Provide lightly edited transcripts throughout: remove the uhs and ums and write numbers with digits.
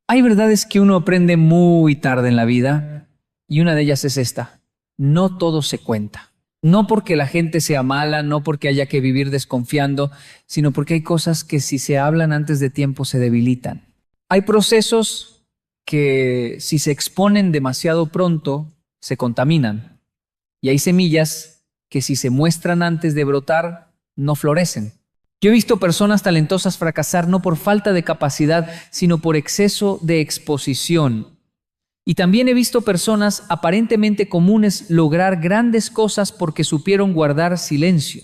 Hay verdades que uno aprende muy tarde en la vida y una de ellas es esta: no todo se cuenta. No porque la gente sea mala, no porque haya que vivir desconfiando, sino porque hay cosas que si se hablan antes de tiempo se debilitan. Hay procesos que si se exponen demasiado pronto se contaminan y hay semillas que si se muestran antes de brotar no florecen. Yo he visto personas talentosas fracasar no por falta de capacidad, sino por exceso de exposición. Y también he visto personas aparentemente comunes lograr grandes cosas porque supieron guardar silencio.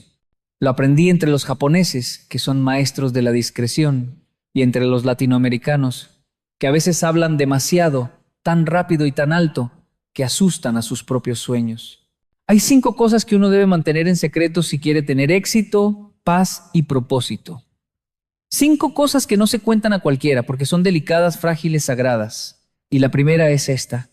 Lo aprendí entre los japoneses, que son maestros de la discreción, y entre los latinoamericanos, que a veces hablan demasiado, tan rápido y tan alto, que asustan a sus propios sueños. Hay 5 cosas que uno debe mantener en secreto si quiere tener éxito, paz y propósito. 5 cosas que no se cuentan a cualquiera porque son delicadas, frágiles, sagradas. Y la primera es esta: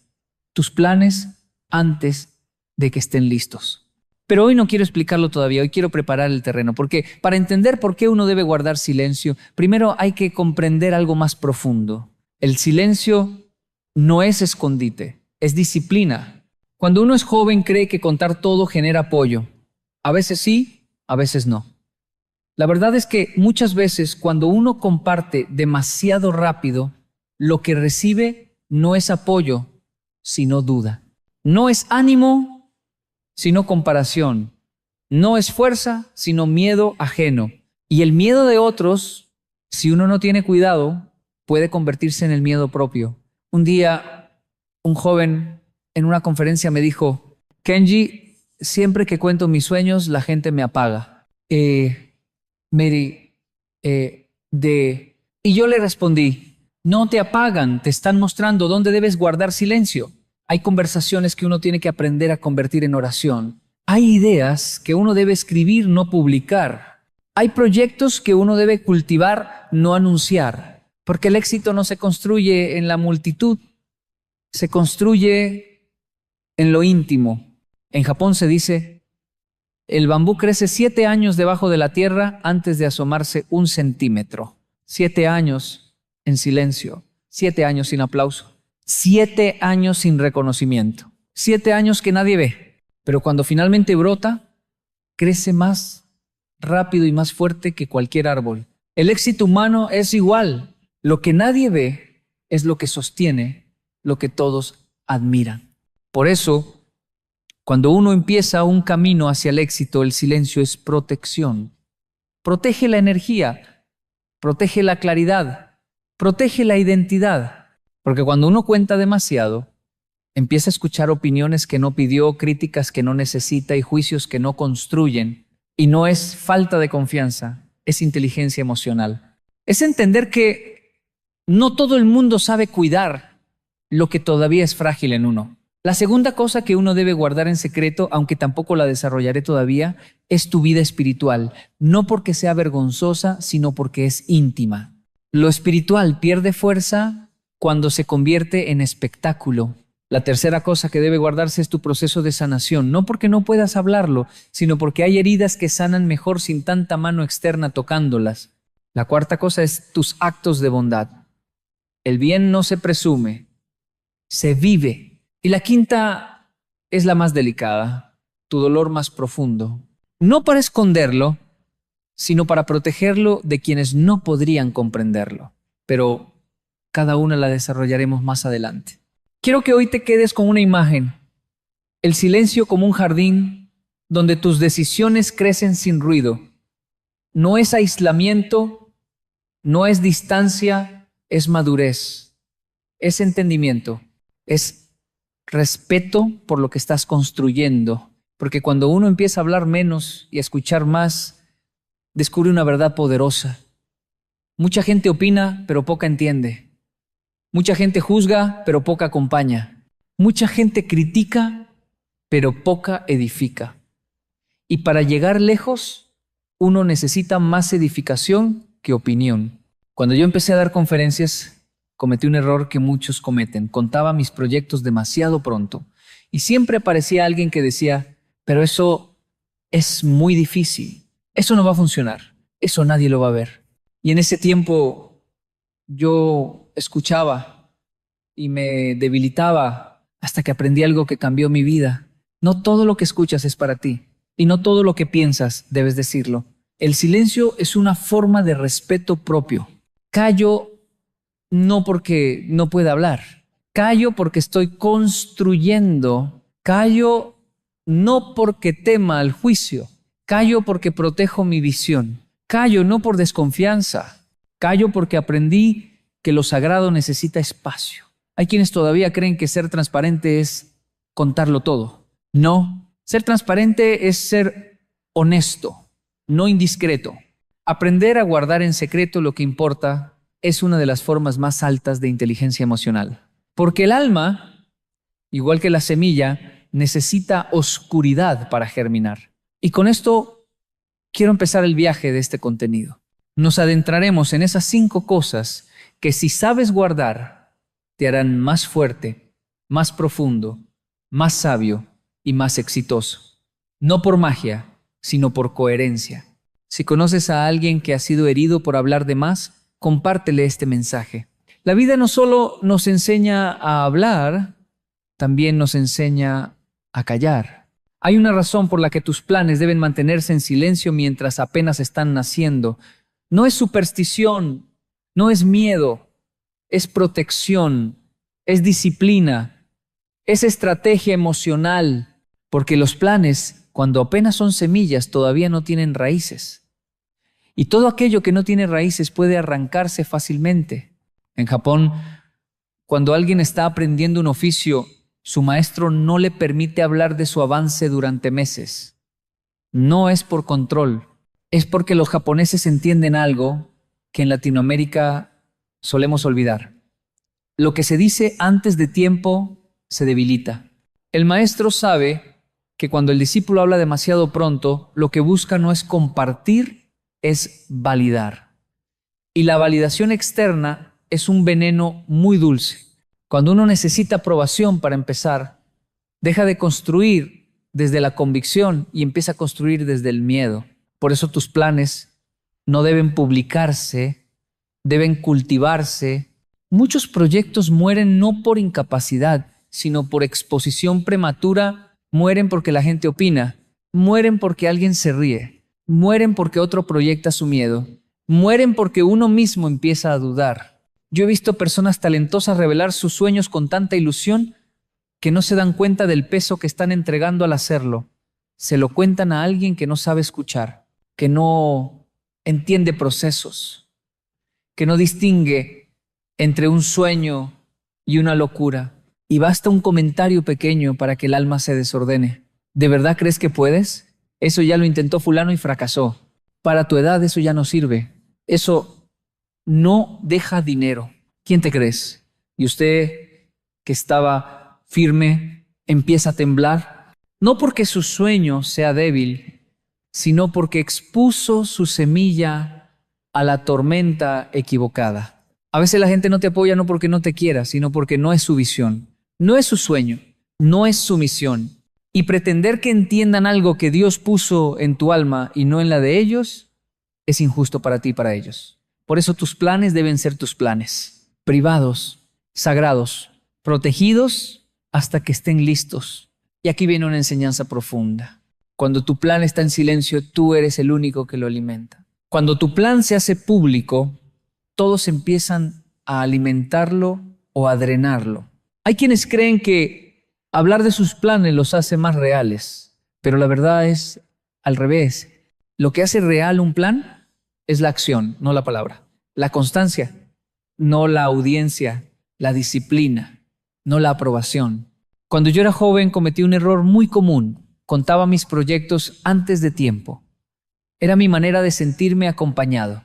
tus planes antes de que estén listos. Pero hoy no quiero explicarlo todavía, hoy quiero preparar el terreno, porque para entender por qué uno debe guardar silencio, primero hay que comprender algo más profundo. El silencio no es escondite, es disciplina. Cuando uno es joven cree que contar todo genera apoyo. A veces sí, a veces no. La verdad es que muchas veces cuando uno comparte demasiado rápido, lo que recibe no es apoyo, sino duda. No es ánimo, sino comparación. No es fuerza, sino miedo ajeno. Y el miedo de otros, si uno no tiene cuidado, puede convertirse en el miedo propio. Un día, un joven en una conferencia me dijo: Kenji, siempre que cuento mis sueños, la gente me apaga. Mary, y yo le respondí: no te apagan, te están mostrando dónde debes guardar silencio. Hay conversaciones que uno tiene que aprender a convertir en oración. Hay ideas que uno debe escribir, no publicar. Hay proyectos que uno debe cultivar, no anunciar. Porque el éxito no se construye en la multitud, se construye en lo íntimo. En Japón se dice: el bambú crece 7 años debajo de la tierra antes de asomarse 1 centímetro. 7 años en silencio, 7 años sin aplauso, 7 años sin reconocimiento, 7 años que nadie ve. Pero cuando finalmente brota, crece más rápido y más fuerte que cualquier árbol. El éxito humano es igual. Lo que nadie ve es lo que sostiene lo que todos admiran. Por eso, cuando uno empieza un camino hacia el éxito, el silencio es protección. Protege la energía, protege la claridad, protege la identidad. Porque cuando uno cuenta demasiado, empieza a escuchar opiniones que no pidió, críticas que no necesita y juicios que no construyen. Y no es falta de confianza, es inteligencia emocional. Es entender que no todo el mundo sabe cuidar lo que todavía es frágil en uno. La segunda cosa que uno debe guardar en secreto, aunque tampoco la desarrollaré todavía, es tu vida espiritual. No porque sea vergonzosa, sino porque es íntima. Lo espiritual pierde fuerza cuando se convierte en espectáculo. La tercera cosa que debe guardarse es tu proceso de sanación, no porque no puedas hablarlo, sino porque hay heridas que sanan mejor sin tanta mano externa tocándolas. La cuarta cosa es tus actos de bondad. El bien no se presume, se vive. Y la quinta es la más delicada, tu dolor más profundo. No para esconderlo, sino para protegerlo de quienes no podrían comprenderlo. Pero cada una la desarrollaremos más adelante. Quiero que hoy te quedes con una imagen: el silencio como un jardín donde tus decisiones crecen sin ruido. No es aislamiento, no es distancia, es madurez, es entendimiento, es respeto por lo que estás construyendo. Porque cuando uno empieza a hablar menos y a escuchar más, descubre una verdad poderosa. Mucha gente opina, pero poca entiende. Mucha gente juzga, pero poca acompaña. Mucha gente critica, pero poca edifica. Y para llegar lejos, uno necesita más edificación que opinión. Cuando yo empecé a dar conferencias, cometí un error que muchos cometen. Contaba mis proyectos demasiado pronto. Y siempre aparecía alguien que decía: pero eso es muy difícil. Eso no va a funcionar. Eso nadie lo va a ver. Y en ese tiempo yo escuchaba y me debilitaba hasta que aprendí algo que cambió mi vida. No todo lo que escuchas es para ti y no todo lo que piensas debes decirlo. El silencio es una forma de respeto propio. Callo no porque no pueda hablar. Callo porque estoy construyendo. Callo no porque tema al juicio. Callo porque protejo mi visión. Callo no por desconfianza. Callo porque aprendí que lo sagrado necesita espacio. Hay quienes todavía creen que ser transparente es contarlo todo. No, ser transparente es ser honesto, no indiscreto. Aprender a guardar en secreto lo que importa es una de las formas más altas de inteligencia emocional. Porque el alma, igual que la semilla, necesita oscuridad para germinar. Y con esto quiero empezar el viaje de este contenido. Nos adentraremos en esas 5 cosas que si sabes guardar, te harán más fuerte, más profundo, más sabio y más exitoso. No por magia, sino por coherencia. Si conoces a alguien que ha sido herido por hablar de más, compártele este mensaje. La vida no solo nos enseña a hablar, también nos enseña a callar. Hay una razón por la que tus planes deben mantenerse en silencio mientras apenas están naciendo. No es superstición, no es miedo, es protección, es disciplina, es estrategia emocional, porque los planes, cuando apenas son semillas, todavía no tienen raíces. Y todo aquello que no tiene raíces puede arrancarse fácilmente. En Japón, cuando alguien está aprendiendo un oficio, su maestro no le permite hablar de su avance durante meses. No es por control, es porque los japoneses entienden algo que en Latinoamérica solemos olvidar. Lo que se dice antes de tiempo se debilita. El maestro sabe que cuando el discípulo habla demasiado pronto, lo que busca no es compartir, es validar. Y la validación externa es un veneno muy dulce. Cuando uno necesita aprobación para empezar, deja de construir desde la convicción y empieza a construir desde el miedo. Por eso tus planes no deben publicarse, deben cultivarse. Muchos proyectos mueren no por incapacidad, sino por exposición prematura. Mueren porque la gente opina, mueren porque alguien se ríe, mueren porque otro proyecta su miedo, mueren porque uno mismo empieza a dudar. Yo he visto personas talentosas revelar sus sueños con tanta ilusión que no se dan cuenta del peso que están entregando al hacerlo. Se lo cuentan a alguien que no sabe escuchar, que no entiende procesos, que no distingue entre un sueño y una locura. Y basta un comentario pequeño para que el alma se desordene. ¿De verdad crees que puedes? Eso ya lo intentó fulano y fracasó. Para tu edad eso ya no sirve. Eso no deja dinero. ¿Quién te crees? Y usted que estaba firme empieza a temblar. No porque su sueño sea débil, sino porque expuso su semilla a la tormenta equivocada. A veces la gente no te apoya no porque no te quiera, sino porque no es su visión. No es su sueño, no es su misión. Y pretender que entiendan algo que Dios puso en tu alma y no en la de ellos, es injusto para ti y para ellos. Por eso tus planes deben ser tus planes, privados, sagrados, protegidos hasta que estén listos. Y aquí viene una enseñanza profunda. Cuando tu plan está en silencio, tú eres el único que lo alimenta. Cuando tu plan se hace público, todos empiezan a alimentarlo o a drenarlo. Hay quienes creen que hablar de sus planes los hace más reales, pero la verdad es al revés. Lo que hace real un plan es la acción, no la palabra. La constancia, no la audiencia, la disciplina, no la aprobación. Cuando yo era joven cometí un error muy común. Contaba mis proyectos antes de tiempo. Era mi manera de sentirme acompañado.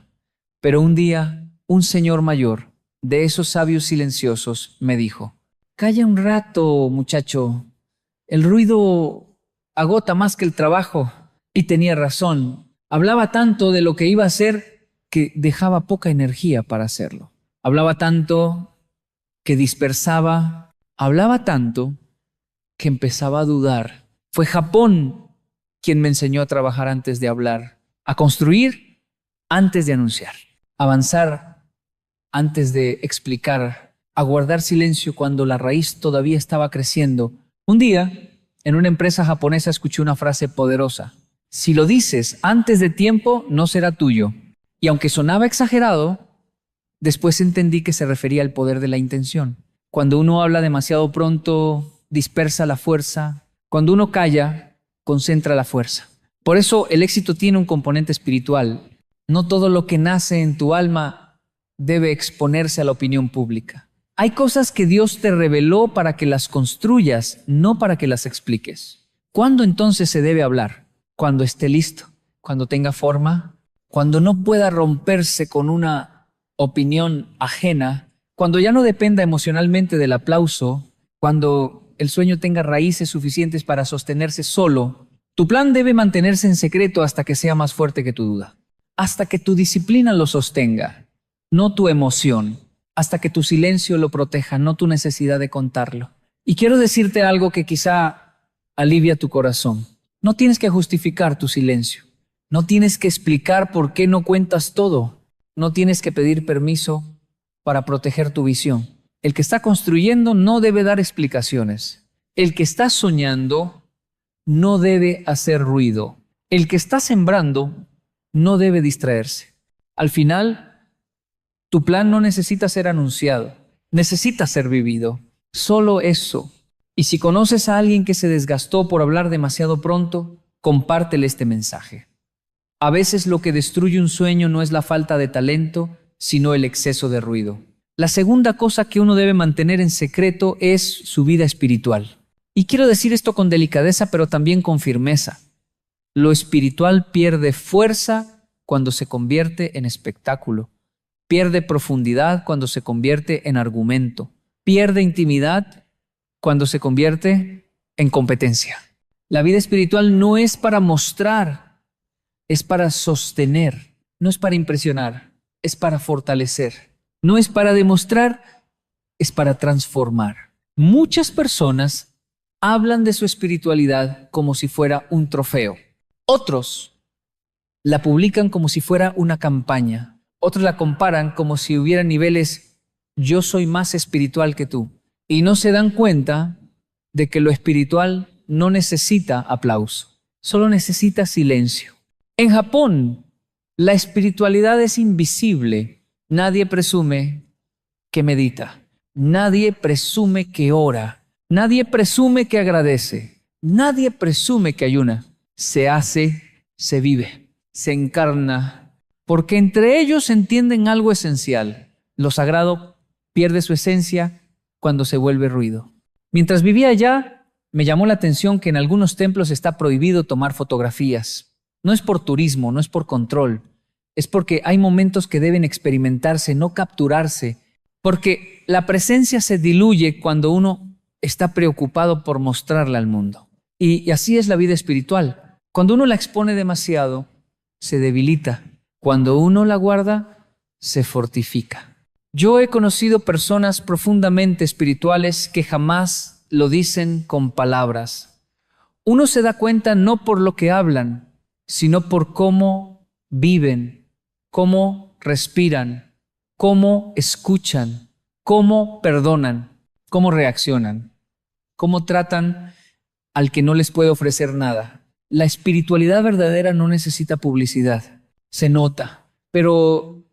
Pero un día, un señor mayor, de esos sabios silenciosos, me dijo: «Calla un rato, muchacho. El ruido agota más que el trabajo». Y tenía razón. Hablaba tanto de lo que iba a hacer que dejaba poca energía para hacerlo. Hablaba tanto que dispersaba. Hablaba tanto que empezaba a dudar. Fue Japón quien me enseñó a trabajar antes de hablar, a construir antes de anunciar, a avanzar antes de explicar, a guardar silencio cuando la raíz todavía estaba creciendo. Un día, en una empresa japonesa escuché una frase poderosa. Si lo dices antes de tiempo, no será tuyo. Y aunque sonaba exagerado, después entendí que se refería al poder de la intención. Cuando uno habla demasiado pronto, dispersa la fuerza. Cuando uno calla, concentra la fuerza. Por eso el éxito tiene un componente espiritual. No todo lo que nace en tu alma debe exponerse a la opinión pública. Hay cosas que Dios te reveló para que las construyas, no para que las expliques. ¿Cuándo entonces se debe hablar? Cuando esté listo, cuando tenga forma, cuando no pueda romperse con una opinión ajena, cuando ya no dependa emocionalmente del aplauso, cuando el sueño tenga raíces suficientes para sostenerse solo. Tu plan debe mantenerse en secreto hasta que sea más fuerte que tu duda, hasta que tu disciplina lo sostenga, no tu emoción, hasta que tu silencio lo proteja, no tu necesidad de contarlo. Y quiero decirte algo que quizá alivia tu corazón. No tienes que justificar tu silencio. No tienes que explicar por qué no cuentas todo. No tienes que pedir permiso para proteger tu visión. El que está construyendo no debe dar explicaciones. El que está soñando no debe hacer ruido. El que está sembrando no debe distraerse. Al final, tu plan no necesita ser anunciado, necesita ser vivido. Solo eso. Y si conoces a alguien que se desgastó por hablar demasiado pronto, compártele este mensaje. A veces lo que destruye un sueño no es la falta de talento, sino el exceso de ruido. La segunda cosa que uno debe mantener en secreto es su vida espiritual. Y quiero decir esto con delicadeza, pero también con firmeza. Lo espiritual pierde fuerza cuando se convierte en espectáculo. Pierde profundidad cuando se convierte en argumento. Pierde intimidad cuando se convierte en competencia. La vida espiritual no es para mostrar, es para sostener. No es para impresionar, es para fortalecer. No es para demostrar, es para transformar. Muchas personas hablan de su espiritualidad como si fuera un trofeo. Otros la publican como si fuera una campaña. Otros la comparan como si hubiera niveles, yo soy más espiritual que tú. Y no se dan cuenta de que lo espiritual no necesita aplauso, solo necesita silencio. En Japón, la espiritualidad es invisible. Nadie presume que medita. Nadie presume que ora. Nadie presume que agradece. Nadie presume que ayuna. Se hace, se vive, se encarna. Porque entre ellos entienden algo esencial. Lo sagrado pierde su esencia cuando se vuelve ruido. Mientras vivía allá, me llamó la atención que en algunos templos está prohibido tomar fotografías. No es por turismo, no es por control. Es porque hay momentos que deben experimentarse, no capturarse. Porque la presencia se diluye cuando uno está preocupado por mostrarla al mundo. Y así es la vida espiritual. Cuando uno la expone demasiado, se debilita. Cuando uno la guarda, se fortifica. Yo he conocido personas profundamente espirituales que jamás lo dicen con palabras. Uno se da cuenta no por lo que hablan, sino por cómo viven, cómo respiran, cómo escuchan, cómo perdonan, cómo reaccionan, cómo tratan al que no les puede ofrecer nada. La espiritualidad verdadera no necesita publicidad. Se nota, pero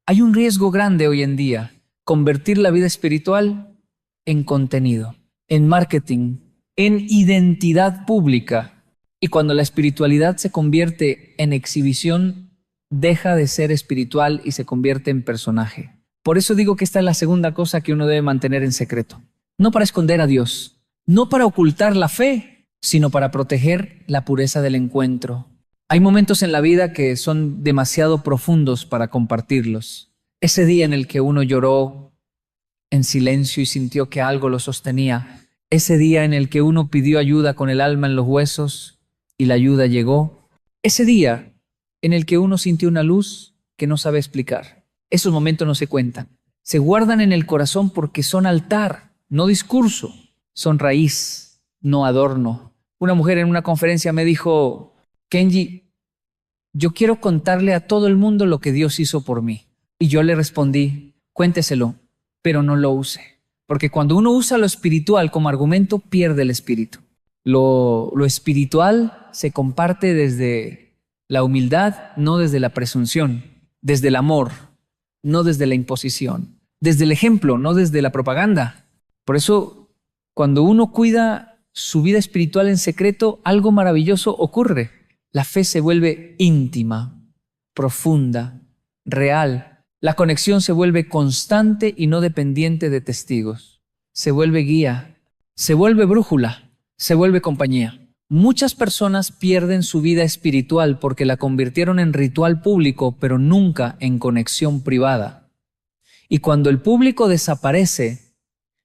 hay un riesgo grande hoy en día, convertir la vida espiritual en contenido, en marketing, en identidad pública. Y cuando la espiritualidad se convierte en exhibición, deja de ser espiritual y se convierte en personaje. Por eso digo que esta es la segunda cosa que uno debe mantener en secreto. No para esconder a Dios, no para ocultar la fe, sino para proteger la pureza del encuentro. Hay momentos en la vida que son demasiado profundos para compartirlos. Ese día en el que uno lloró en silencio y sintió que algo lo sostenía. Ese día en el que uno pidió ayuda con el alma en los huesos y la ayuda llegó. Ese día en el que uno sintió una luz que no sabe explicar. Esos momentos no se cuentan. Se guardan en el corazón porque son altar, no discurso. Son raíz, no adorno. Una mujer en una conferencia me dijo: Kenji, yo quiero contarle a todo el mundo lo que Dios hizo por mí. Y yo le respondí: cuénteselo, pero no lo use. Porque cuando uno usa lo espiritual como argumento, pierde el espíritu. Lo espiritual se comparte desde la humildad, no desde la presunción, desde el amor, no desde la imposición, desde el ejemplo, no desde la propaganda. Por eso, cuando uno cuida su vida espiritual en secreto, algo maravilloso ocurre. La fe se vuelve íntima, profunda, real. La conexión se vuelve constante y no dependiente de testigos. Se vuelve guía, se vuelve brújula, se vuelve compañía. Muchas personas pierden su vida espiritual porque la convirtieron en ritual público, pero nunca en conexión privada. Y cuando el público desaparece,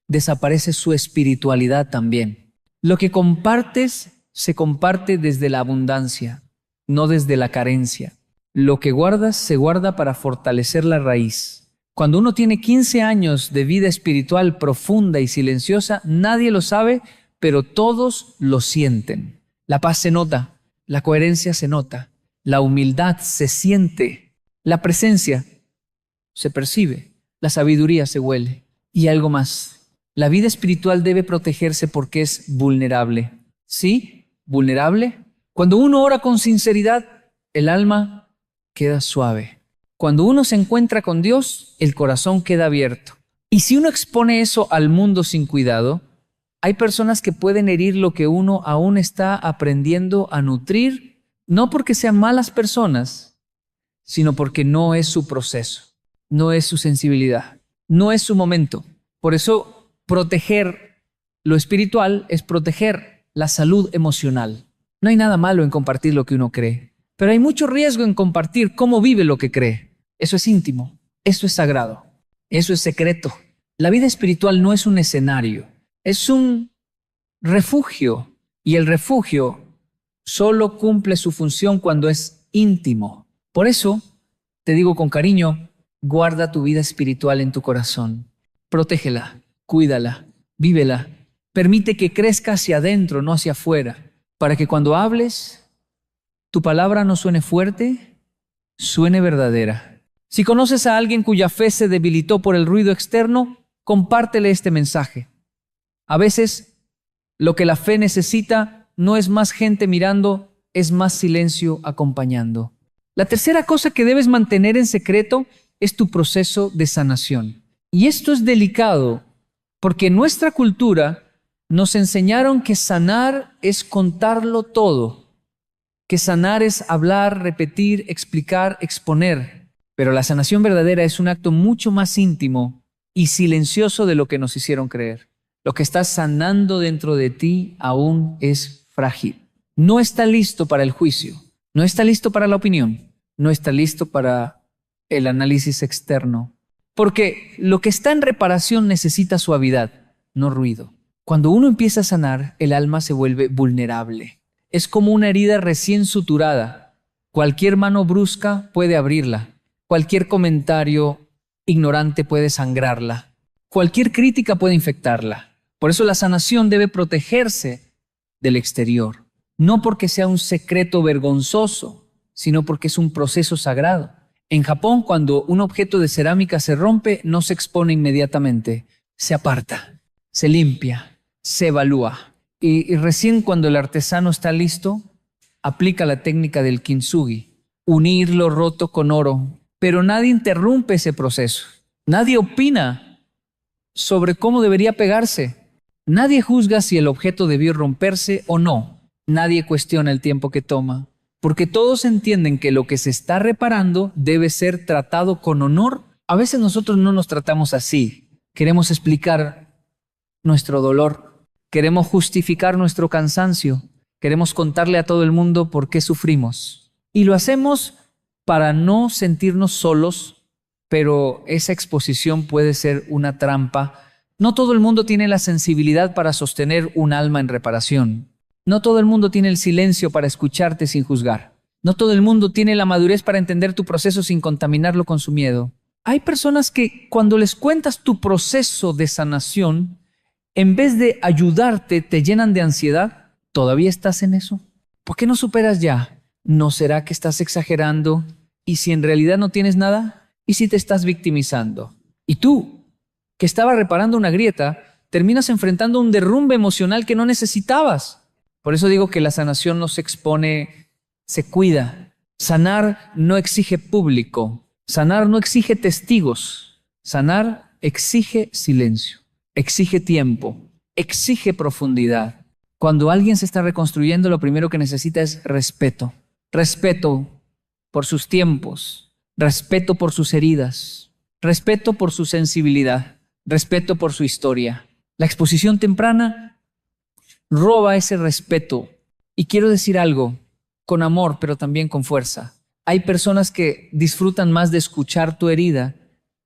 desaparece su espiritualidad también. Lo que compartes se comparte desde la abundancia, no desde la carencia. Lo que guardas se guarda para fortalecer la raíz. Cuando uno tiene 15 años de vida espiritual profunda y silenciosa, nadie lo sabe, pero todos lo sienten. La paz se nota, la coherencia se nota, la humildad se siente, la presencia se percibe, la sabiduría se huele. Y algo más, la vida espiritual debe protegerse porque es vulnerable. ¿Sí? ¿Vulnerable? Cuando uno ora con sinceridad, el alma queda suave. Cuando uno se encuentra con Dios, el corazón queda abierto. Y si uno expone eso al mundo sin cuidado, hay personas que pueden herir lo que uno aún está aprendiendo a nutrir, no porque sean malas personas, sino porque no es su proceso, no es su sensibilidad, no es su momento. Por eso, proteger lo espiritual es proteger la salud emocional. No hay nada malo en compartir lo que uno cree, pero hay mucho riesgo en compartir cómo vive lo que cree. Eso es íntimo, eso es sagrado, eso es secreto. La vida espiritual no es un escenario, es un refugio, y el refugio solo cumple su función cuando es íntimo. Por eso, te digo con cariño, guarda tu vida espiritual en tu corazón. Protégela, cuídala, vívela. Permite que crezca hacia adentro, no hacia afuera, para que cuando hables, tu palabra no suene fuerte, suene verdadera. Si conoces a alguien cuya fe se debilitó por el ruido externo, compártele este mensaje. A veces, lo que la fe necesita no es más gente mirando, es más silencio acompañando. La tercera cosa que debes mantener en secreto es tu proceso de sanación. Y esto es delicado, porque en nuestra cultura nos enseñaron que sanar es contarlo todo, que sanar es hablar, repetir, explicar, exponer. Pero la sanación verdadera es un acto mucho más íntimo y silencioso de lo que nos hicieron creer. Lo que estás sanando dentro de ti aún es frágil. No está listo para el juicio, no está listo para la opinión, no está listo para el análisis externo. Porque lo que está en reparación necesita suavidad, no ruido. Cuando uno empieza a sanar, el alma se vuelve vulnerable. Es como una herida recién suturada. Cualquier mano brusca puede abrirla. Cualquier comentario ignorante puede sangrarla. Cualquier crítica puede infectarla. Por eso la sanación debe protegerse del exterior. No porque sea un secreto vergonzoso, sino porque es un proceso sagrado. En Japón, cuando un objeto de cerámica se rompe, no se expone inmediatamente. Se aparta, se limpia, se evalúa. Y recién cuando el artesano está listo, aplica la técnica del kintsugi, unir lo roto con oro. Pero nadie interrumpe ese proceso. Nadie opina sobre cómo debería pegarse. Nadie juzga si el objeto debió romperse o no. Nadie cuestiona el tiempo que toma, porque todos entienden que lo que se está reparando debe ser tratado con honor. A veces nosotros no nos tratamos así. Queremos explicar nuestro dolor, queremos justificar nuestro cansancio, queremos contarle a todo el mundo por qué sufrimos. Y lo hacemos para no sentirnos solos, pero esa exposición puede ser una trampa. No todo el mundo tiene la sensibilidad para sostener un alma en reparación. No todo el mundo tiene el silencio para escucharte sin juzgar. No todo el mundo tiene la madurez para entender tu proceso sin contaminarlo con su miedo. Hay personas que cuando les cuentas tu proceso de sanación, en vez de ayudarte, te llenan de ansiedad. ¿Todavía estás en eso? ¿Por qué no superas ya? ¿No será que estás exagerando? ¿Y si en realidad no tienes nada? ¿Y si te estás victimizando? ¿Y tú? que estaba reparando una grieta, terminas enfrentando un derrumbe emocional que no necesitabas. Por eso digo que la sanación no se expone, se cuida. Sanar no exige público. Sanar no exige testigos. Sanar exige silencio, exige tiempo, exige profundidad. Cuando alguien se está reconstruyendo, lo primero que necesita es respeto. Respeto por sus tiempos, respeto por sus heridas, respeto por su sensibilidad, respeto por su historia. La exposición temprana roba ese respeto. Y quiero decir algo, con amor, pero también con fuerza. Hay personas que disfrutan más de escuchar tu herida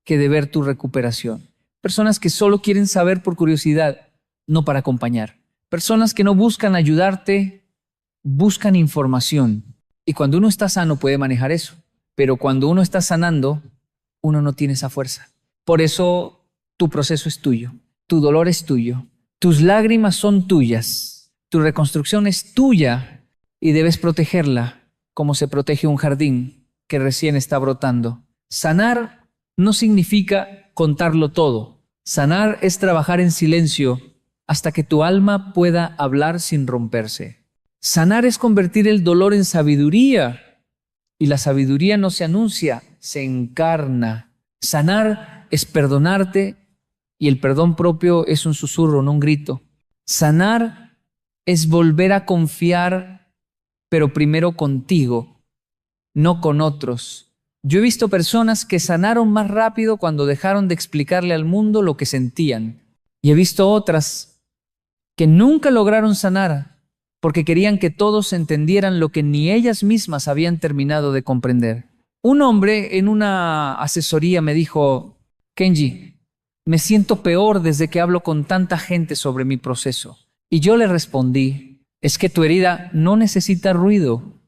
que de ver tu recuperación. Personas que solo quieren saber por curiosidad, no para acompañar. Personas que no buscan ayudarte, buscan información. Y cuando uno está sano puede manejar eso. Pero cuando uno está sanando, uno no tiene esa fuerza. Por eso tu proceso es tuyo, tu dolor es tuyo, tus lágrimas son tuyas, tu reconstrucción es tuya y debes protegerla como se protege un jardín que recién está brotando. Sanar no significa contarlo todo. Sanar es trabajar en silencio hasta que tu alma pueda hablar sin romperse. Sanar es convertir el dolor en sabiduría. Y la sabiduría no se anuncia, se encarna. Sanar es perdonarte y el perdón propio es un susurro, no un grito. Sanar es volver a confiar, pero primero contigo, no con otros. Yo he visto personas que sanaron más rápido cuando dejaron de explicarle al mundo lo que sentían. Y he visto otras que nunca lograron sanar porque querían que todos entendieran lo que ni ellas mismas habían terminado de comprender. Un hombre en una asesoría me dijo, Kenji, me siento peor desde que hablo con tanta gente sobre mi proceso. Y yo le respondí, es que tu herida no necesita ruido,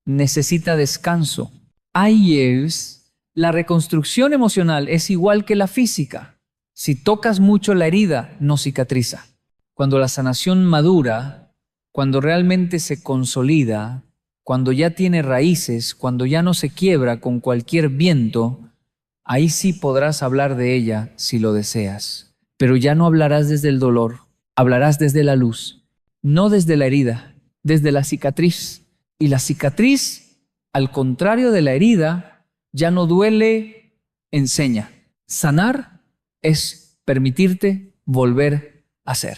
necesita descanso. Ahí es, la reconstrucción emocional es igual que la física. Si tocas mucho la herida, no cicatriza. Cuando la sanación madura, cuando realmente se consolida, cuando ya tiene raíces, cuando ya no se quiebra con cualquier viento, ahí sí podrás hablar de ella si lo deseas. Pero ya no hablarás desde el dolor, hablarás desde la luz, no desde la herida, desde la cicatriz. Y la cicatriz, al contrario de la herida, ya no duele, enseña. Sanar es permitirte volver a ser.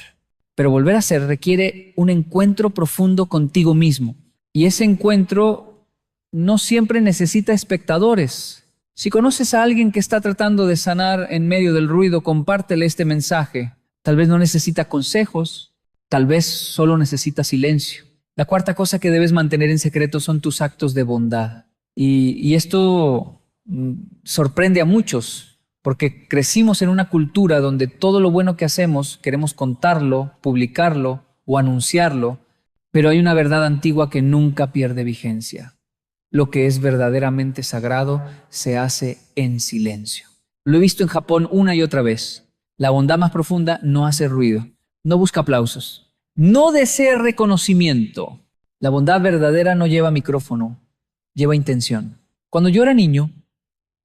Pero volver a ser requiere un encuentro profundo contigo mismo. Y ese encuentro no siempre necesita espectadores. Si conoces a alguien que está tratando de sanar en medio del ruido, compártele este mensaje. Tal vez no necesita consejos, tal vez solo necesita silencio. La cuarta cosa que debes mantener en secreto son tus actos de bondad. Y esto sorprende a muchos, porque crecimos en una cultura donde todo lo bueno que hacemos queremos contarlo, publicarlo o anunciarlo, pero hay una verdad antigua que nunca pierde vigencia. Lo que es verdaderamente sagrado se hace en silencio. Lo he visto en Japón una y otra vez. La bondad más profunda no hace ruido, no busca aplausos, no desea reconocimiento. La bondad verdadera no lleva micrófono, lleva intención. Cuando yo era niño,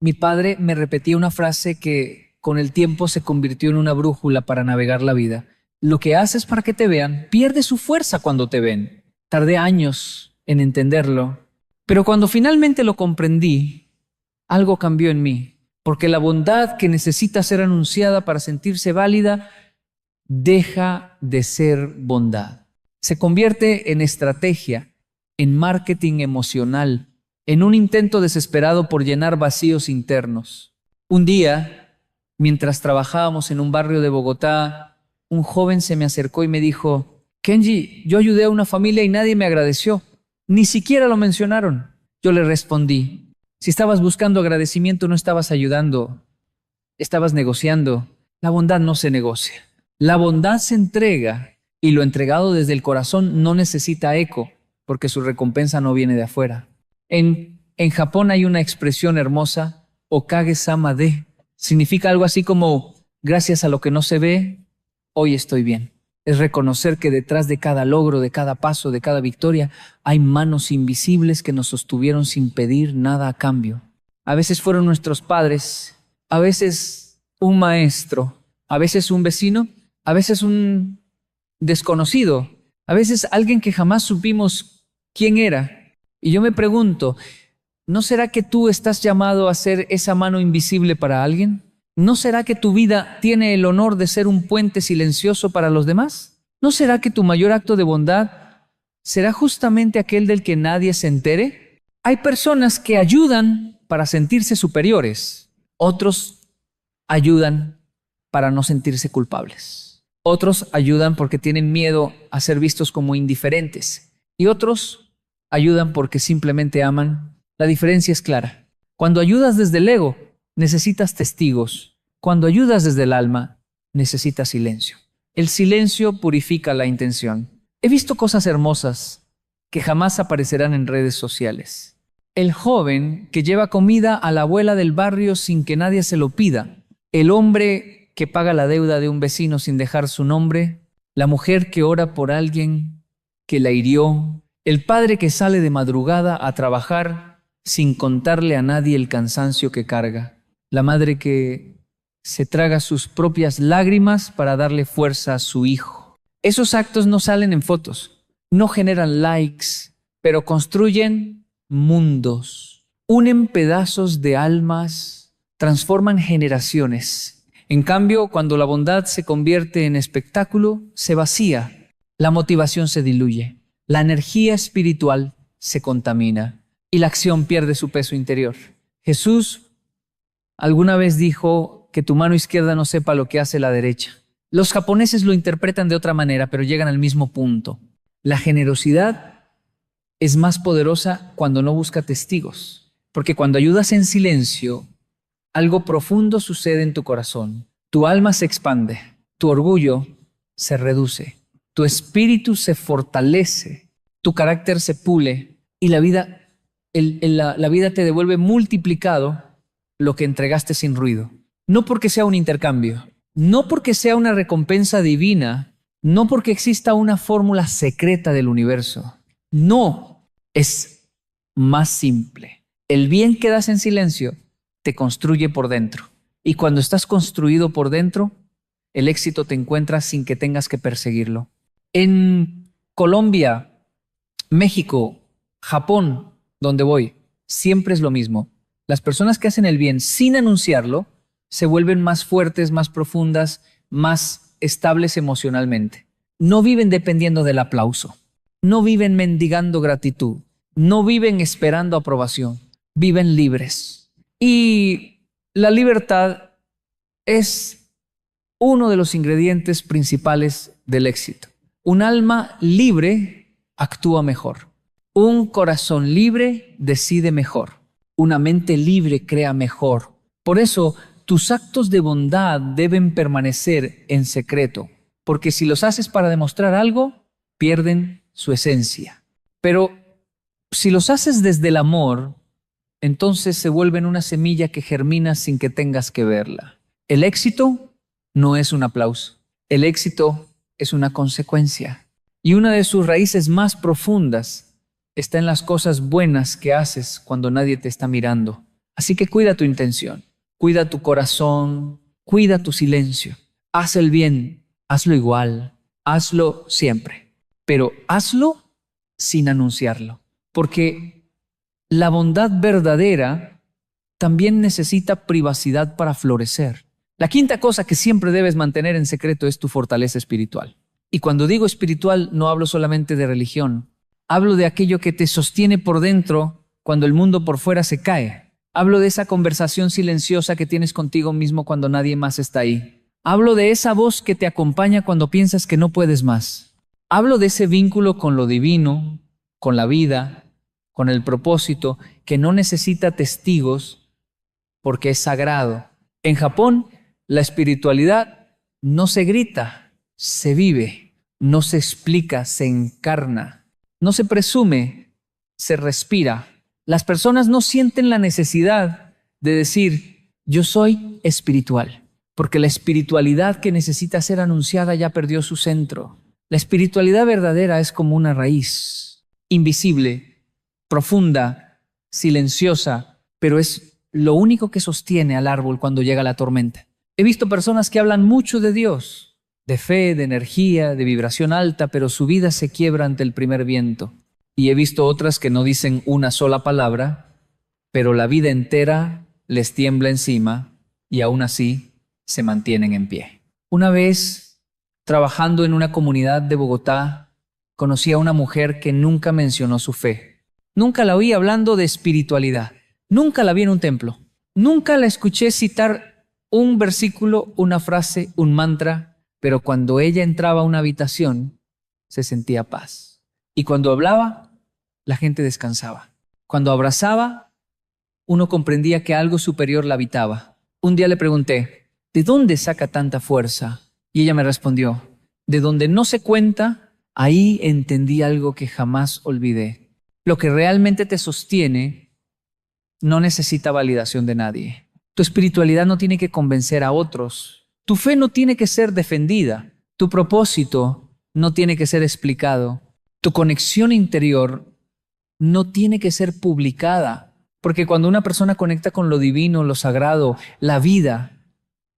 mi padre me repetía una frase que con el tiempo se convirtió en una brújula para navegar la vida. Lo que haces para que te vean pierde su fuerza cuando te ven. Tardé años en entenderlo, pero cuando finalmente lo comprendí, algo cambió en mí, porque la bondad que necesita ser anunciada para sentirse válida deja de ser bondad. Se convierte en estrategia, en marketing emocional, en un intento desesperado por llenar vacíos internos. Un día, mientras trabajábamos en un barrio de Bogotá, un joven se me acercó y me dijo, Kenji, yo ayudé a una familia y nadie me agradeció. Ni siquiera lo mencionaron. Yo le respondí, si estabas buscando agradecimiento, no estabas ayudando, estabas negociando. La bondad no se negocia. La bondad se entrega y lo entregado desde el corazón no necesita eco, porque su recompensa no viene de afuera. En Japón hay una expresión hermosa, okage-sama de. Significa algo así como, gracias a lo que no se ve, hoy estoy bien. Es reconocer que detrás de cada logro, de cada paso, de cada victoria, hay manos invisibles que nos sostuvieron sin pedir nada a cambio. A veces fueron nuestros padres, a veces un maestro, a veces un vecino, a veces un desconocido, a veces alguien que jamás supimos quién era. Y yo me pregunto, ¿no será que tú estás llamado a ser esa mano invisible para alguien? ¿No será que tu vida tiene el honor de ser un puente silencioso para los demás? ¿No será que tu mayor acto de bondad será justamente aquel del que nadie se entere? Hay personas que ayudan para sentirse superiores, otros ayudan para no sentirse culpables. Otros ayudan porque tienen miedo a ser vistos como indiferentes. Y otros ayudan porque simplemente aman. La diferencia es clara. Cuando ayudas desde el ego, necesitas testigos. Cuando ayudas desde el alma, necesitas silencio. El silencio purifica la intención. He visto cosas hermosas que jamás aparecerán en redes sociales. El joven que lleva comida a la abuela del barrio sin que nadie se lo pida. El hombre que paga la deuda de un vecino sin dejar su nombre. La mujer que ora por alguien que la hirió. El padre que sale de madrugada a trabajar sin contarle a nadie el cansancio que carga. La madre que se traga sus propias lágrimas para darle fuerza a su hijo. Esos actos no salen en fotos, no generan likes, pero construyen mundos, unen pedazos de almas, transforman generaciones. En cambio, cuando la bondad se convierte en espectáculo, se vacía, la motivación se diluye, la energía espiritual se contamina y la acción pierde su peso interior. Jesús alguna vez dijo que tu mano izquierda no sepa lo que hace la derecha. Los japoneses lo interpretan de otra manera, pero llegan al mismo punto. La generosidad es más poderosa cuando no busca testigos, porque cuando ayudas en silencio, algo profundo sucede en tu corazón. Tu alma se expande, tu orgullo se reduce, tu espíritu se fortalece, tu carácter se pule y la vida te devuelve multiplicado lo que entregaste sin ruido. No porque sea un intercambio, no porque sea una recompensa divina, no porque exista una fórmula secreta del universo. No, es más simple. El bien que das en silencio te construye por dentro. Y cuando estás construido por dentro, el éxito te encuentra sin que tengas que perseguirlo. En Colombia, México, Japón, donde voy, siempre es lo mismo. Las personas que hacen el bien sin anunciarlo se vuelven más fuertes, más profundas, más estables emocionalmente. No viven dependiendo del aplauso. No viven mendigando gratitud. No viven esperando aprobación. Viven libres. Y la libertad es uno de los ingredientes principales del éxito. Un alma libre actúa mejor. Un corazón libre decide mejor. Una mente libre crea mejor. Por eso, tus actos de bondad deben permanecer en secreto, porque si los haces para demostrar algo, pierden su esencia. Pero si los haces desde el amor, entonces se vuelven una semilla que germina sin que tengas que verla. El éxito no es un aplauso. El éxito es una consecuencia. Y una de sus raíces más profundas está en las cosas buenas que haces cuando nadie te está mirando. Así que cuida tu intención. Cuida tu corazón, cuida tu silencio. Haz el bien, hazlo igual, hazlo siempre. Pero hazlo sin anunciarlo. Porque la bondad verdadera también necesita privacidad para florecer. La quinta cosa que siempre debes mantener en secreto es tu fortaleza espiritual. Y cuando digo espiritual, no hablo solamente de religión. Hablo de aquello que te sostiene por dentro cuando el mundo por fuera se cae. Hablo de esa conversación silenciosa que tienes contigo mismo cuando nadie más está ahí. Hablo de esa voz que te acompaña cuando piensas que no puedes más. Hablo de ese vínculo con lo divino, con la vida, con el propósito, que no necesita testigos porque es sagrado. En Japón, la espiritualidad no se grita, se vive, no se explica, se encarna, no se presume, se respira. Las personas no sienten la necesidad de decir, yo soy espiritual, porque la espiritualidad que necesita ser anunciada ya perdió su centro. La espiritualidad verdadera es como una raíz, invisible, profunda, silenciosa, pero es lo único que sostiene al árbol cuando llega la tormenta. He visto personas que hablan mucho de Dios, de fe, de energía, de vibración alta, pero su vida se quiebra ante el primer viento. Y he visto otras que no dicen una sola palabra, pero la vida entera les tiembla encima y aún así se mantienen en pie. Una vez, trabajando en una comunidad de Bogotá, conocí a una mujer que nunca mencionó su fe. Nunca la oí hablando de espiritualidad. Nunca la vi en un templo. Nunca la escuché citar un versículo, una frase, un mantra, pero cuando ella entraba a una habitación, se sentía paz. Y cuando hablaba, la gente descansaba. Cuando abrazaba, uno comprendía que algo superior la habitaba. Un día le pregunté, ¿de dónde saca tanta fuerza? Y ella me respondió, de donde no se cuenta, ahí entendí algo que jamás olvidé. Lo que realmente te sostiene no necesita validación de nadie. Tu espiritualidad no tiene que convencer a otros. Tu fe no tiene que ser defendida. Tu propósito no tiene que ser explicado. Tu conexión interior no tiene que ser publicada. Porque cuando una persona conecta con lo divino, lo sagrado, la vida,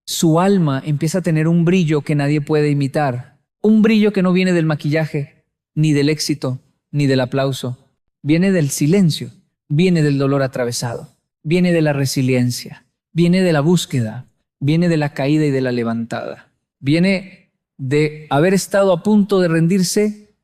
su alma empieza a tener un brillo que nadie puede imitar. Un brillo que no viene del maquillaje, ni del éxito, ni del aplauso. Viene del silencio, viene del dolor atravesado, viene de la resiliencia, viene de la búsqueda, viene de la caída y de la levantada. Viene de haber estado a punto de rendirse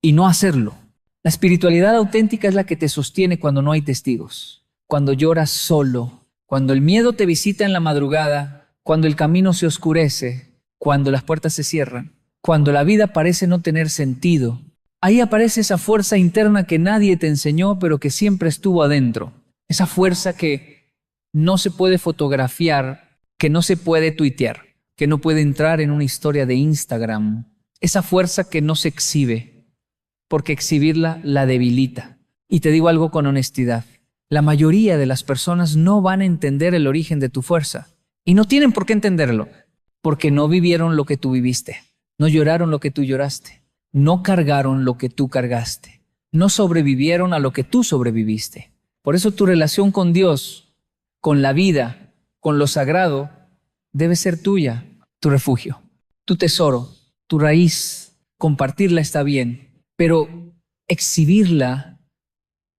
y no hacerlo. La espiritualidad auténtica es la que te sostiene cuando no hay testigos, cuando lloras solo, cuando el miedo te visita en la madrugada, cuando el camino se oscurece, cuando las puertas se cierran, cuando la vida parece no tener sentido. Ahí aparece esa fuerza interna que nadie te enseñó, pero que siempre estuvo adentro. Esa fuerza que no se puede fotografiar, que no se puede tuitear, que no puede entrar en una historia de Instagram. Esa fuerza que no se exhibe, porque exhibirla la debilita. Y te digo algo con honestidad. La mayoría de las personas no van a entender el origen de tu fuerza. Y no tienen por qué entenderlo, porque no vivieron lo que tú viviste. No lloraron lo que tú lloraste. No cargaron lo que tú cargaste. No sobrevivieron a lo que tú sobreviviste. Por eso tu relación con Dios, con la vida, con lo sagrado, debe ser tuya, tu refugio, tu tesoro, tu raíz. Compartirla está bien, pero exhibirla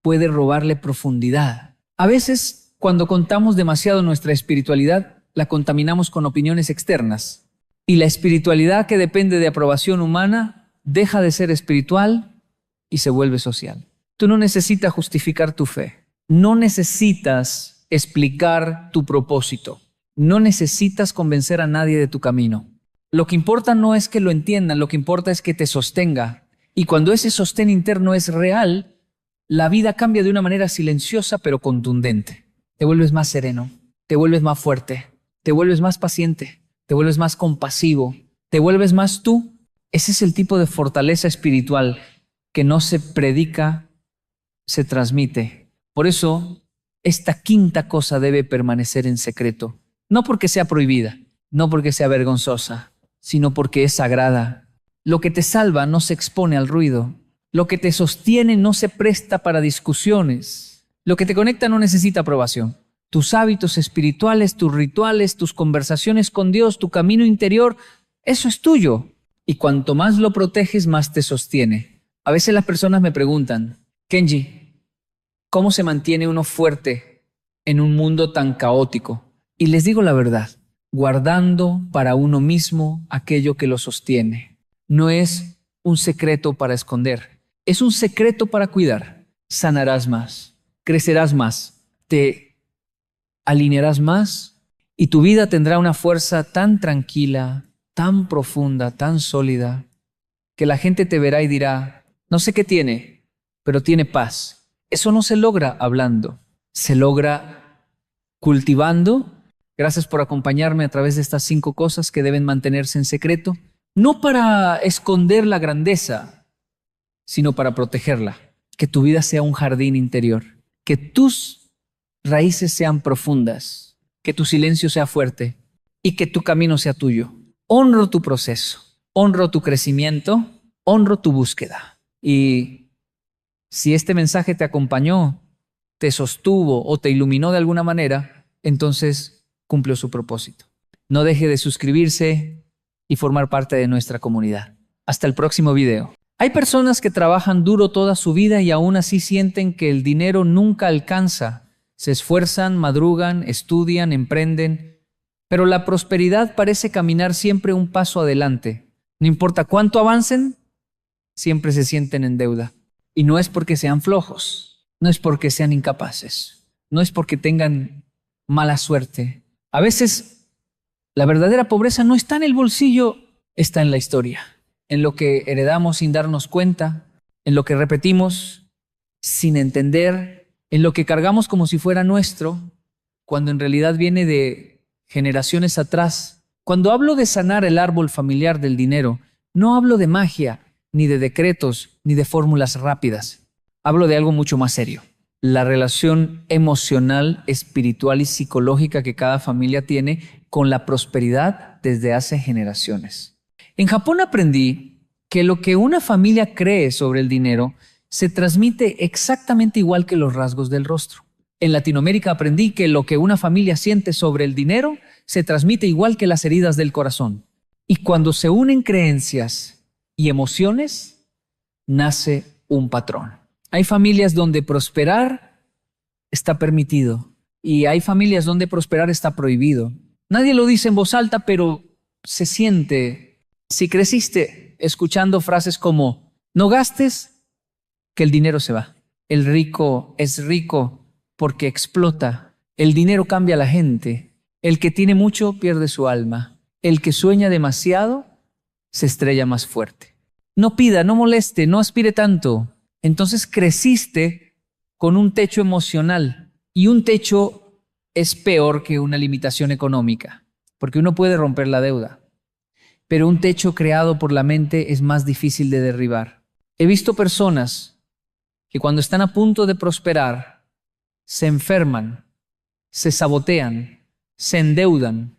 puede robarle profundidad. A veces, cuando contamos demasiado nuestra espiritualidad, la contaminamos con opiniones externas. Y la espiritualidad que depende de aprobación humana deja de ser espiritual y se vuelve social. Tú no necesitas justificar tu fe. No necesitas explicar tu propósito. No necesitas convencer a nadie de tu camino. Lo que importa no es que lo entiendan, lo que importa es que te sostenga. Y cuando ese sostén interno es real, la vida cambia de una manera silenciosa pero contundente. Te vuelves más sereno, te vuelves más fuerte, te vuelves más paciente, te vuelves más compasivo, te vuelves más tú. Ese es el tipo de fortaleza espiritual que no se predica, se transmite. Por eso, esta quinta cosa debe permanecer en secreto. No porque sea prohibida, no porque sea vergonzosa, sino porque es sagrada. Lo que te salva no se expone al ruido. Lo que te sostiene no se presta para discusiones. Lo que te conecta no necesita aprobación. Tus hábitos espirituales, tus rituales, tus conversaciones con Dios, tu camino interior, eso es tuyo. Y cuanto más lo proteges, más te sostiene. A veces las personas me preguntan, Kenji, ¿cómo se mantiene uno fuerte en un mundo tan caótico? Y les digo la verdad, guardando para uno mismo aquello que lo sostiene. No es un secreto para esconder, es un secreto para cuidar. Sanarás más, crecerás más, te alinearás más y tu vida tendrá una fuerza tan tranquila, tan profunda, tan sólida, que la gente te verá y dirá, no sé qué tiene, pero tiene paz. Eso no se logra hablando, se logra cultivando. Gracias por acompañarme a través de estas 5 cosas que deben mantenerse en secreto, no para esconder la grandeza, sino para protegerla. Que tu vida sea un jardín interior, que tus raíces sean profundas, que tu silencio sea fuerte y que tu camino sea tuyo. Honro tu proceso, honro tu crecimiento, honro tu búsqueda. Y si este mensaje te acompañó, te sostuvo o te iluminó de alguna manera, entonces cumplió su propósito. No deje de suscribirse y formar parte de nuestra comunidad. Hasta el próximo video. Hay personas que trabajan duro toda su vida y aún así sienten que el dinero nunca alcanza. Se esfuerzan, madrugan, estudian, emprenden, pero la prosperidad parece caminar siempre un paso adelante. No importa cuánto avancen, siempre se sienten en deuda. Y no es porque sean flojos, no es porque sean incapaces, no es porque tengan mala suerte. A veces la verdadera pobreza no está en el bolsillo, está en la historia, en lo que heredamos sin darnos cuenta, en lo que repetimos sin entender, en lo que cargamos como si fuera nuestro, cuando en realidad viene de generaciones atrás. Cuando hablo de sanar el árbol familiar del dinero, no hablo de magia, ni de decretos, ni de fórmulas rápidas. Hablo de algo mucho más serio. La relación emocional, espiritual y psicológica que cada familia tiene con la prosperidad desde hace generaciones. En Japón aprendí que lo que una familia cree sobre el dinero se transmite exactamente igual que los rasgos del rostro. En Latinoamérica aprendí que lo que una familia siente sobre el dinero se transmite igual que las heridas del corazón. Y cuando se unen creencias y emociones, nace un patrón. Hay familias donde prosperar está permitido y hay familias donde prosperar está prohibido. Nadie lo dice en voz alta, pero se siente. Si creciste escuchando frases como no gastes, que el dinero se va. El rico es rico porque explota. El dinero cambia a la gente. El que tiene mucho pierde su alma. El que sueña demasiado se estrella más fuerte. No pida, no moleste, no aspire tanto. Entonces creciste con un techo emocional y un techo es peor que una limitación económica, porque uno puede romper la deuda, pero un techo creado por la mente es más difícil de derribar. He visto personas que cuando están a punto de prosperar se enferman, se sabotean, se endeudan,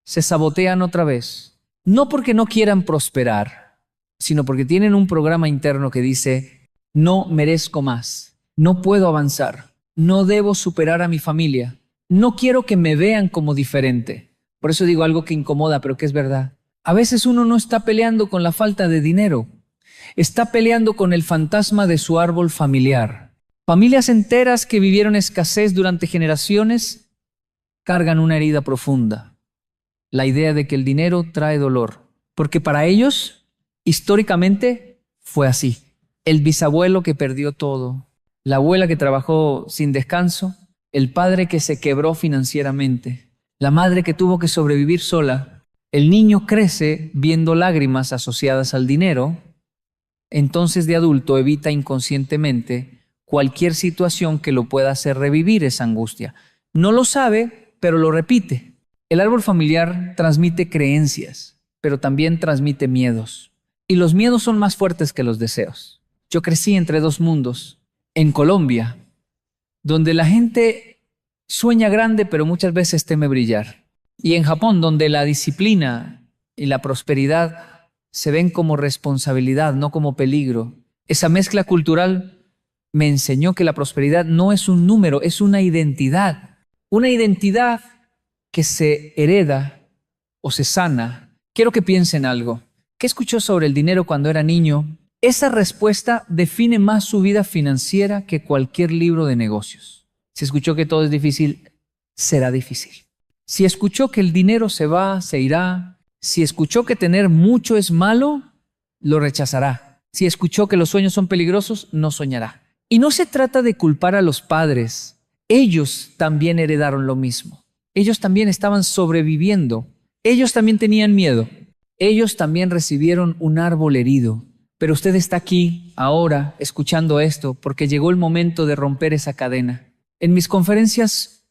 se sabotean otra vez, no porque no quieran prosperar, sino porque tienen un programa interno que dice no merezco más, no puedo avanzar, no debo superar a mi familia, no quiero que me vean como diferente. Por eso digo algo que incomoda, pero que es verdad. A veces uno no está peleando con la falta de dinero, está peleando con el fantasma de su árbol familiar. Familias enteras que vivieron escasez durante generaciones cargan una herida profunda. La idea de que el dinero trae dolor, porque para ellos, históricamente, fue así. El bisabuelo que perdió todo, la abuela que trabajó sin descanso, el padre que se quebró financieramente, la madre que tuvo que sobrevivir sola. El niño crece viendo lágrimas asociadas al dinero, entonces de adulto evita inconscientemente cualquier situación que lo pueda hacer revivir esa angustia. No lo sabe, pero lo repite. El árbol familiar transmite creencias, pero también transmite miedos. Y los miedos son más fuertes que los deseos. Yo crecí entre dos mundos, en Colombia, donde la gente sueña grande, pero muchas veces teme brillar. Y en Japón, donde la disciplina y la prosperidad se ven como responsabilidad, no como peligro. Esa mezcla cultural me enseñó que la prosperidad no es un número, es una identidad que se hereda o se sana. Quiero que piensen algo. ¿Qué escuchó sobre el dinero cuando era niño? Esa respuesta define más su vida financiera que cualquier libro de negocios. Si escuchó que todo es difícil, será difícil. Si escuchó que el dinero se va, se irá. Si escuchó que tener mucho es malo, lo rechazará. Si escuchó que los sueños son peligrosos, no soñará. Y no se trata de culpar a los padres. Ellos también heredaron lo mismo. Ellos también estaban sobreviviendo. Ellos también tenían miedo. Ellos también recibieron un árbol herido. Pero usted está aquí, ahora, escuchando esto, porque llegó el momento de romper esa cadena. En mis conferencias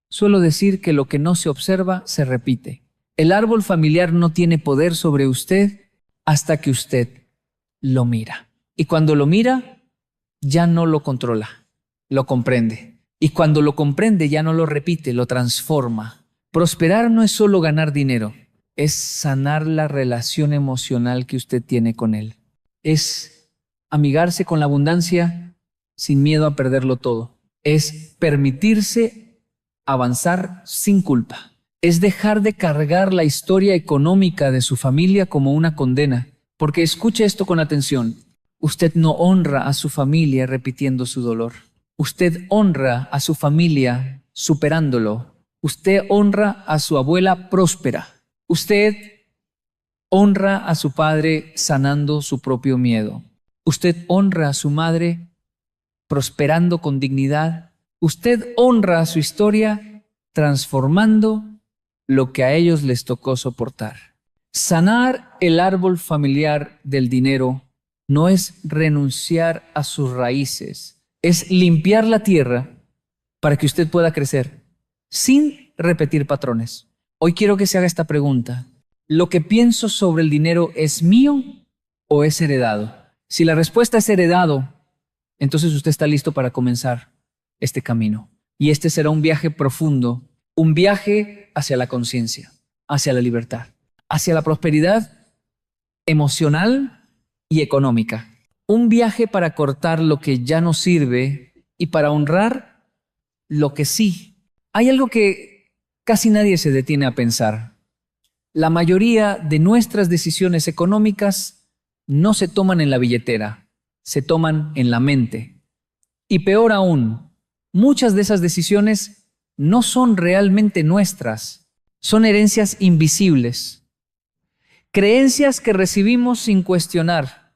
suelo decir que lo que no se observa se repite. El árbol familiar no tiene poder sobre usted hasta que usted lo mira. Y cuando lo mira, ya no lo controla, lo comprende. Y cuando lo comprende, ya no lo repite, lo transforma. Prosperar no es solo ganar dinero, es sanar la relación emocional que usted tiene con él. Es amigarse con la abundancia sin miedo a perderlo todo. Es permitirse avanzar sin culpa. es dejar de cargar la historia económica de su familia como una condena. Porque escuche esto con atención. Usted no honra a su familia repitiendo su dolor. Usted honra a su familia superándolo. Usted honra a su abuela próspera. Usted honra a su padre sanando su propio miedo. Usted honra a su madre prosperando con dignidad. Usted honra a su historia transformando lo que a ellos les tocó soportar. Sanar el árbol familiar del dinero no es renunciar a sus raíces, es limpiar la tierra para que usted pueda crecer sin repetir patrones. Hoy quiero que se haga esta pregunta. ¿Lo que pienso sobre el dinero es mío o es heredado? Si la respuesta es heredado, entonces usted está listo para comenzar este camino. Y este será un viaje profundo, un viaje hacia la conciencia, hacia la libertad, hacia la prosperidad emocional y económica. Un viaje para cortar lo que ya no sirve y para honrar lo que sí. Hay algo que casi nadie se detiene a pensar. La mayoría de nuestras decisiones económicas no se toman en la billetera, se toman en la mente. Y peor aún, muchas de esas decisiones no son realmente nuestras, son herencias invisibles, creencias que recibimos sin cuestionar,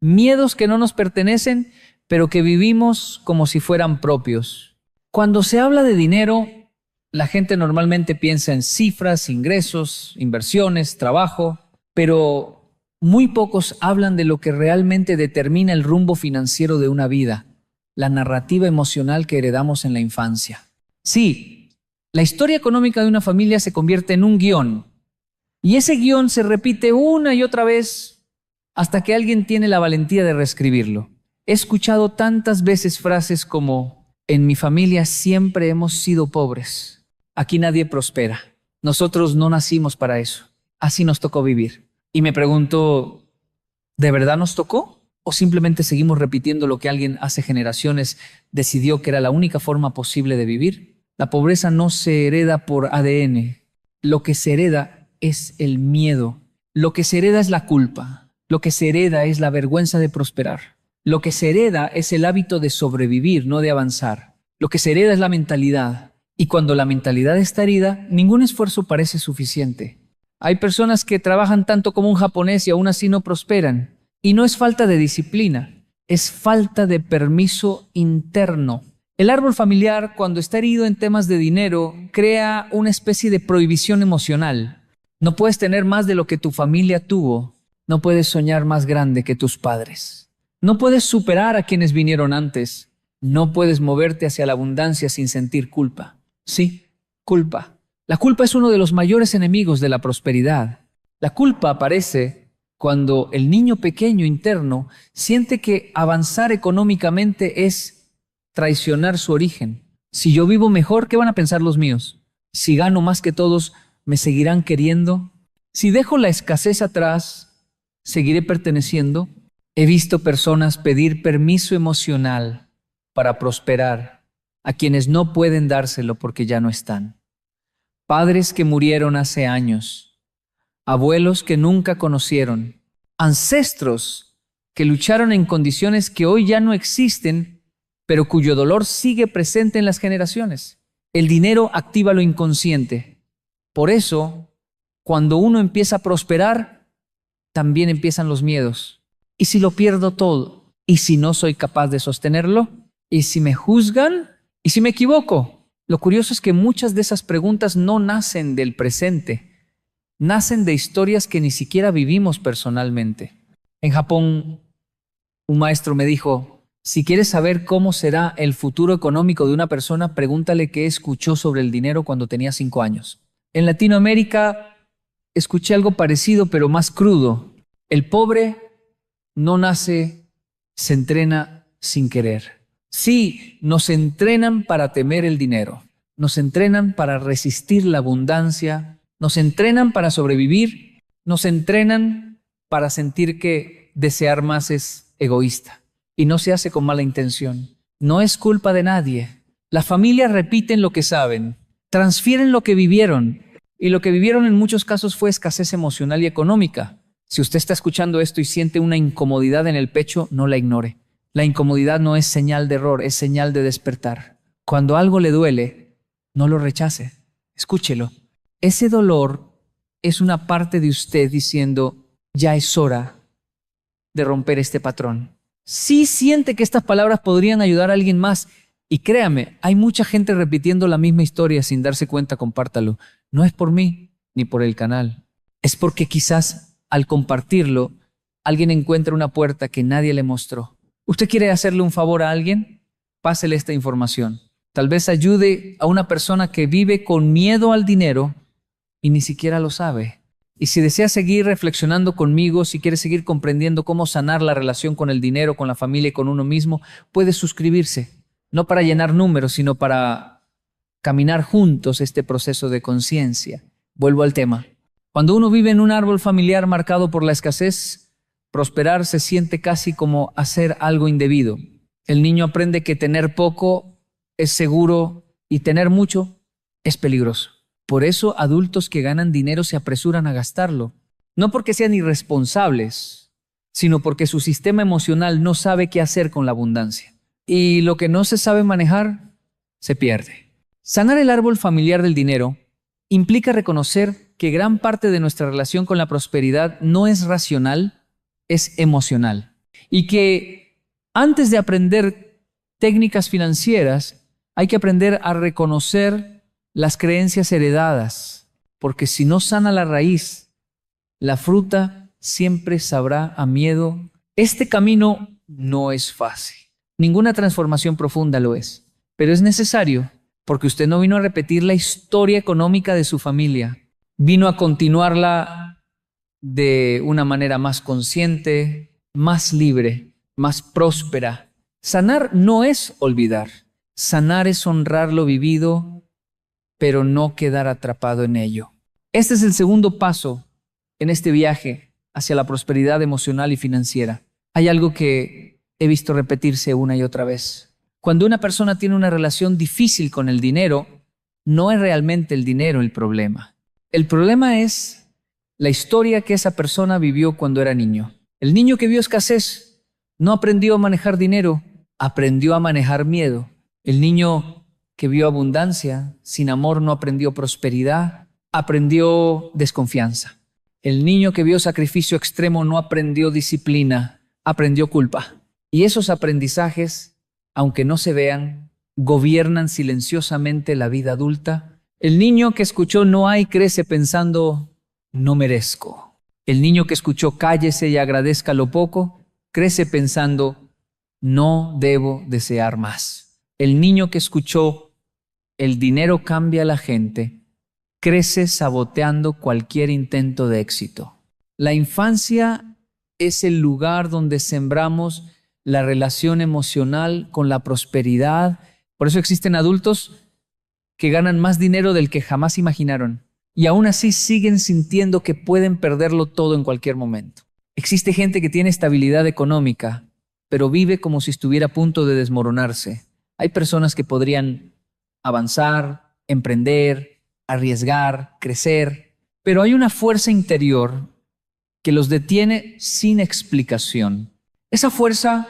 miedos que no nos pertenecen, pero que vivimos como si fueran propios. Cuando se habla de dinero, la gente normalmente piensa en cifras, ingresos, inversiones, trabajo, pero muy pocos hablan de lo que realmente determina el rumbo financiero de una vida, la narrativa emocional que heredamos en la infancia. Sí, la historia económica de una familia se convierte en un guión, y ese guión se repite una y otra vez hasta que alguien tiene la valentía de reescribirlo. He escuchado tantas veces frases como: en mi familia siempre hemos sido pobres. Aquí nadie prospera. Nosotros no nacimos para eso. Así nos tocó vivir. Y me pregunto, ¿de verdad nos tocó? ¿O simplemente seguimos repitiendo lo que alguien hace generaciones decidió que era la única forma posible de vivir? La pobreza no se hereda por ADN. Lo que se hereda es el miedo. Lo que se hereda es la culpa. Lo que se hereda es la vergüenza de prosperar. Lo que se hereda es el hábito de sobrevivir, no de avanzar. Lo que se hereda es la mentalidad. Y cuando la mentalidad está herida, ningún esfuerzo parece suficiente. Hay personas que trabajan tanto como un japonés y aún así no prosperan. Y no es falta de disciplina, es falta de permiso interno. El árbol familiar, cuando está herido en temas de dinero, crea una especie de prohibición emocional. No puedes tener más de lo que tu familia tuvo. No puedes soñar más grande que tus padres. No puedes superar a quienes vinieron antes. No puedes moverte hacia la abundancia sin sentir culpa. Sí, culpa. La culpa es uno de los mayores enemigos de la prosperidad. La culpa aparece cuando el niño pequeño interno siente que avanzar económicamente es traicionar su origen. Si yo vivo mejor, ¿qué van a pensar los míos? Si gano más que todos, ¿me seguirán queriendo? Si dejo la escasez atrás, ¿seguiré perteneciendo? He visto personas pedir permiso emocional para prosperar a quienes no pueden dárselo porque ya no están. Padres que murieron hace años, abuelos que nunca conocieron, ancestros que lucharon en condiciones que hoy ya no existen, pero cuyo dolor sigue presente en las generaciones. El dinero activa lo inconsciente. Por eso, cuando uno empieza a prosperar, también empiezan los miedos. ¿Y si lo pierdo todo? ¿Y si no soy capaz de sostenerlo? ¿Y si me juzgan? ¿Y si me equivoco? Lo curioso es que muchas de esas preguntas no nacen del presente, nacen de historias que ni siquiera vivimos personalmente. En Japón, un maestro me dijo: si quieres saber cómo será el futuro económico de una persona, pregúntale qué escuchó sobre el dinero cuando tenía 5 años. En Latinoamérica escuché algo parecido, pero más crudo. El pobre no nace, se entrena sin querer. Sí, nos entrenan para temer el dinero, nos entrenan para resistir la abundancia, nos entrenan para sobrevivir, nos entrenan para sentir que desear más es egoísta y no se hace con mala intención. No es culpa de nadie. Las familias repiten lo que saben, transfieren lo que vivieron Y lo que vivieron en muchos casos fue escasez emocional y económica. Si usted está escuchando esto y siente una incomodidad en el pecho, no la ignore. La incomodidad no es señal de error, es señal de despertar. Cuando algo le duele, no lo rechace. Escúchelo. Ese dolor es una parte de usted diciendo, ya es hora de romper este patrón. Si siente que estas palabras podrían ayudar a alguien más, y créame, hay mucha gente repitiendo la misma historia sin darse cuenta, compártalo. No es por mí ni por el canal. Es porque quizás al compartirlo, alguien encuentra una puerta que nadie le mostró. ¿Usted quiere hacerle un favor a alguien? Pásele esta información. Tal vez ayude a una persona que vive con miedo al dinero y ni siquiera lo sabe. Y si desea seguir reflexionando conmigo, si quiere seguir comprendiendo cómo sanar la relación con el dinero, con la familia y con uno mismo, puede suscribirse. No para llenar números, sino para caminar juntos este proceso de conciencia. Vuelvo al tema. Cuando uno vive en un árbol familiar marcado por la escasez, prosperar se siente casi como hacer algo indebido. El niño aprende que tener poco es seguro y tener mucho es peligroso. Por eso adultos que ganan dinero se apresuran a gastarlo. No porque sean irresponsables, sino porque su sistema emocional no sabe qué hacer con la abundancia. Y lo que no se sabe manejar, se pierde. Sanar el árbol familiar del dinero implica reconocer que gran parte de nuestra relación con la prosperidad no es racional, es emocional. Y que antes de aprender técnicas financieras, hay que aprender a reconocer las creencias heredadas, porque si no sana la raíz, la fruta siempre sabrá a miedo. Este camino no es fácil. Ninguna transformación profunda lo es, pero es necesario porque usted no vino a repetir la historia económica de su familia, vino a continuarla de una manera más consciente, más libre, más próspera. Sanar no es olvidar, sanar es honrar lo vivido, pero no quedar atrapado en ello. Este es el segundo paso en este viaje hacia la prosperidad emocional y financiera. Hay algo que he visto repetirse una y otra vez. Cuando una persona tiene una relación difícil con el dinero, no es realmente el dinero el problema. El problema es la historia que esa persona vivió cuando era niño. El niño que vio escasez no aprendió a manejar dinero, aprendió a manejar miedo. El niño que vio abundancia, sin amor no aprendió prosperidad, aprendió desconfianza. El niño que vio sacrificio extremo no aprendió disciplina, aprendió culpa. Y esos aprendizajes, aunque no se vean, gobiernan silenciosamente la vida adulta. El niño que escuchó no hay crece pensando, no merezco. El niño que escuchó cállese y agradezca lo poco, crece pensando, no debo desear más. El niño que escuchó, el dinero cambia a la gente, crece saboteando cualquier intento de éxito. La infancia es el lugar donde sembramos la relación emocional con la prosperidad. Por eso existen adultos que ganan más dinero del que jamás imaginaron y aún así siguen sintiendo que pueden perderlo todo en cualquier momento. Existe gente que tiene estabilidad económica, pero vive como si estuviera a punto de desmoronarse. Hay personas que podrían avanzar, emprender, arriesgar, crecer, pero hay una fuerza interior que los detiene sin explicación. Esa fuerza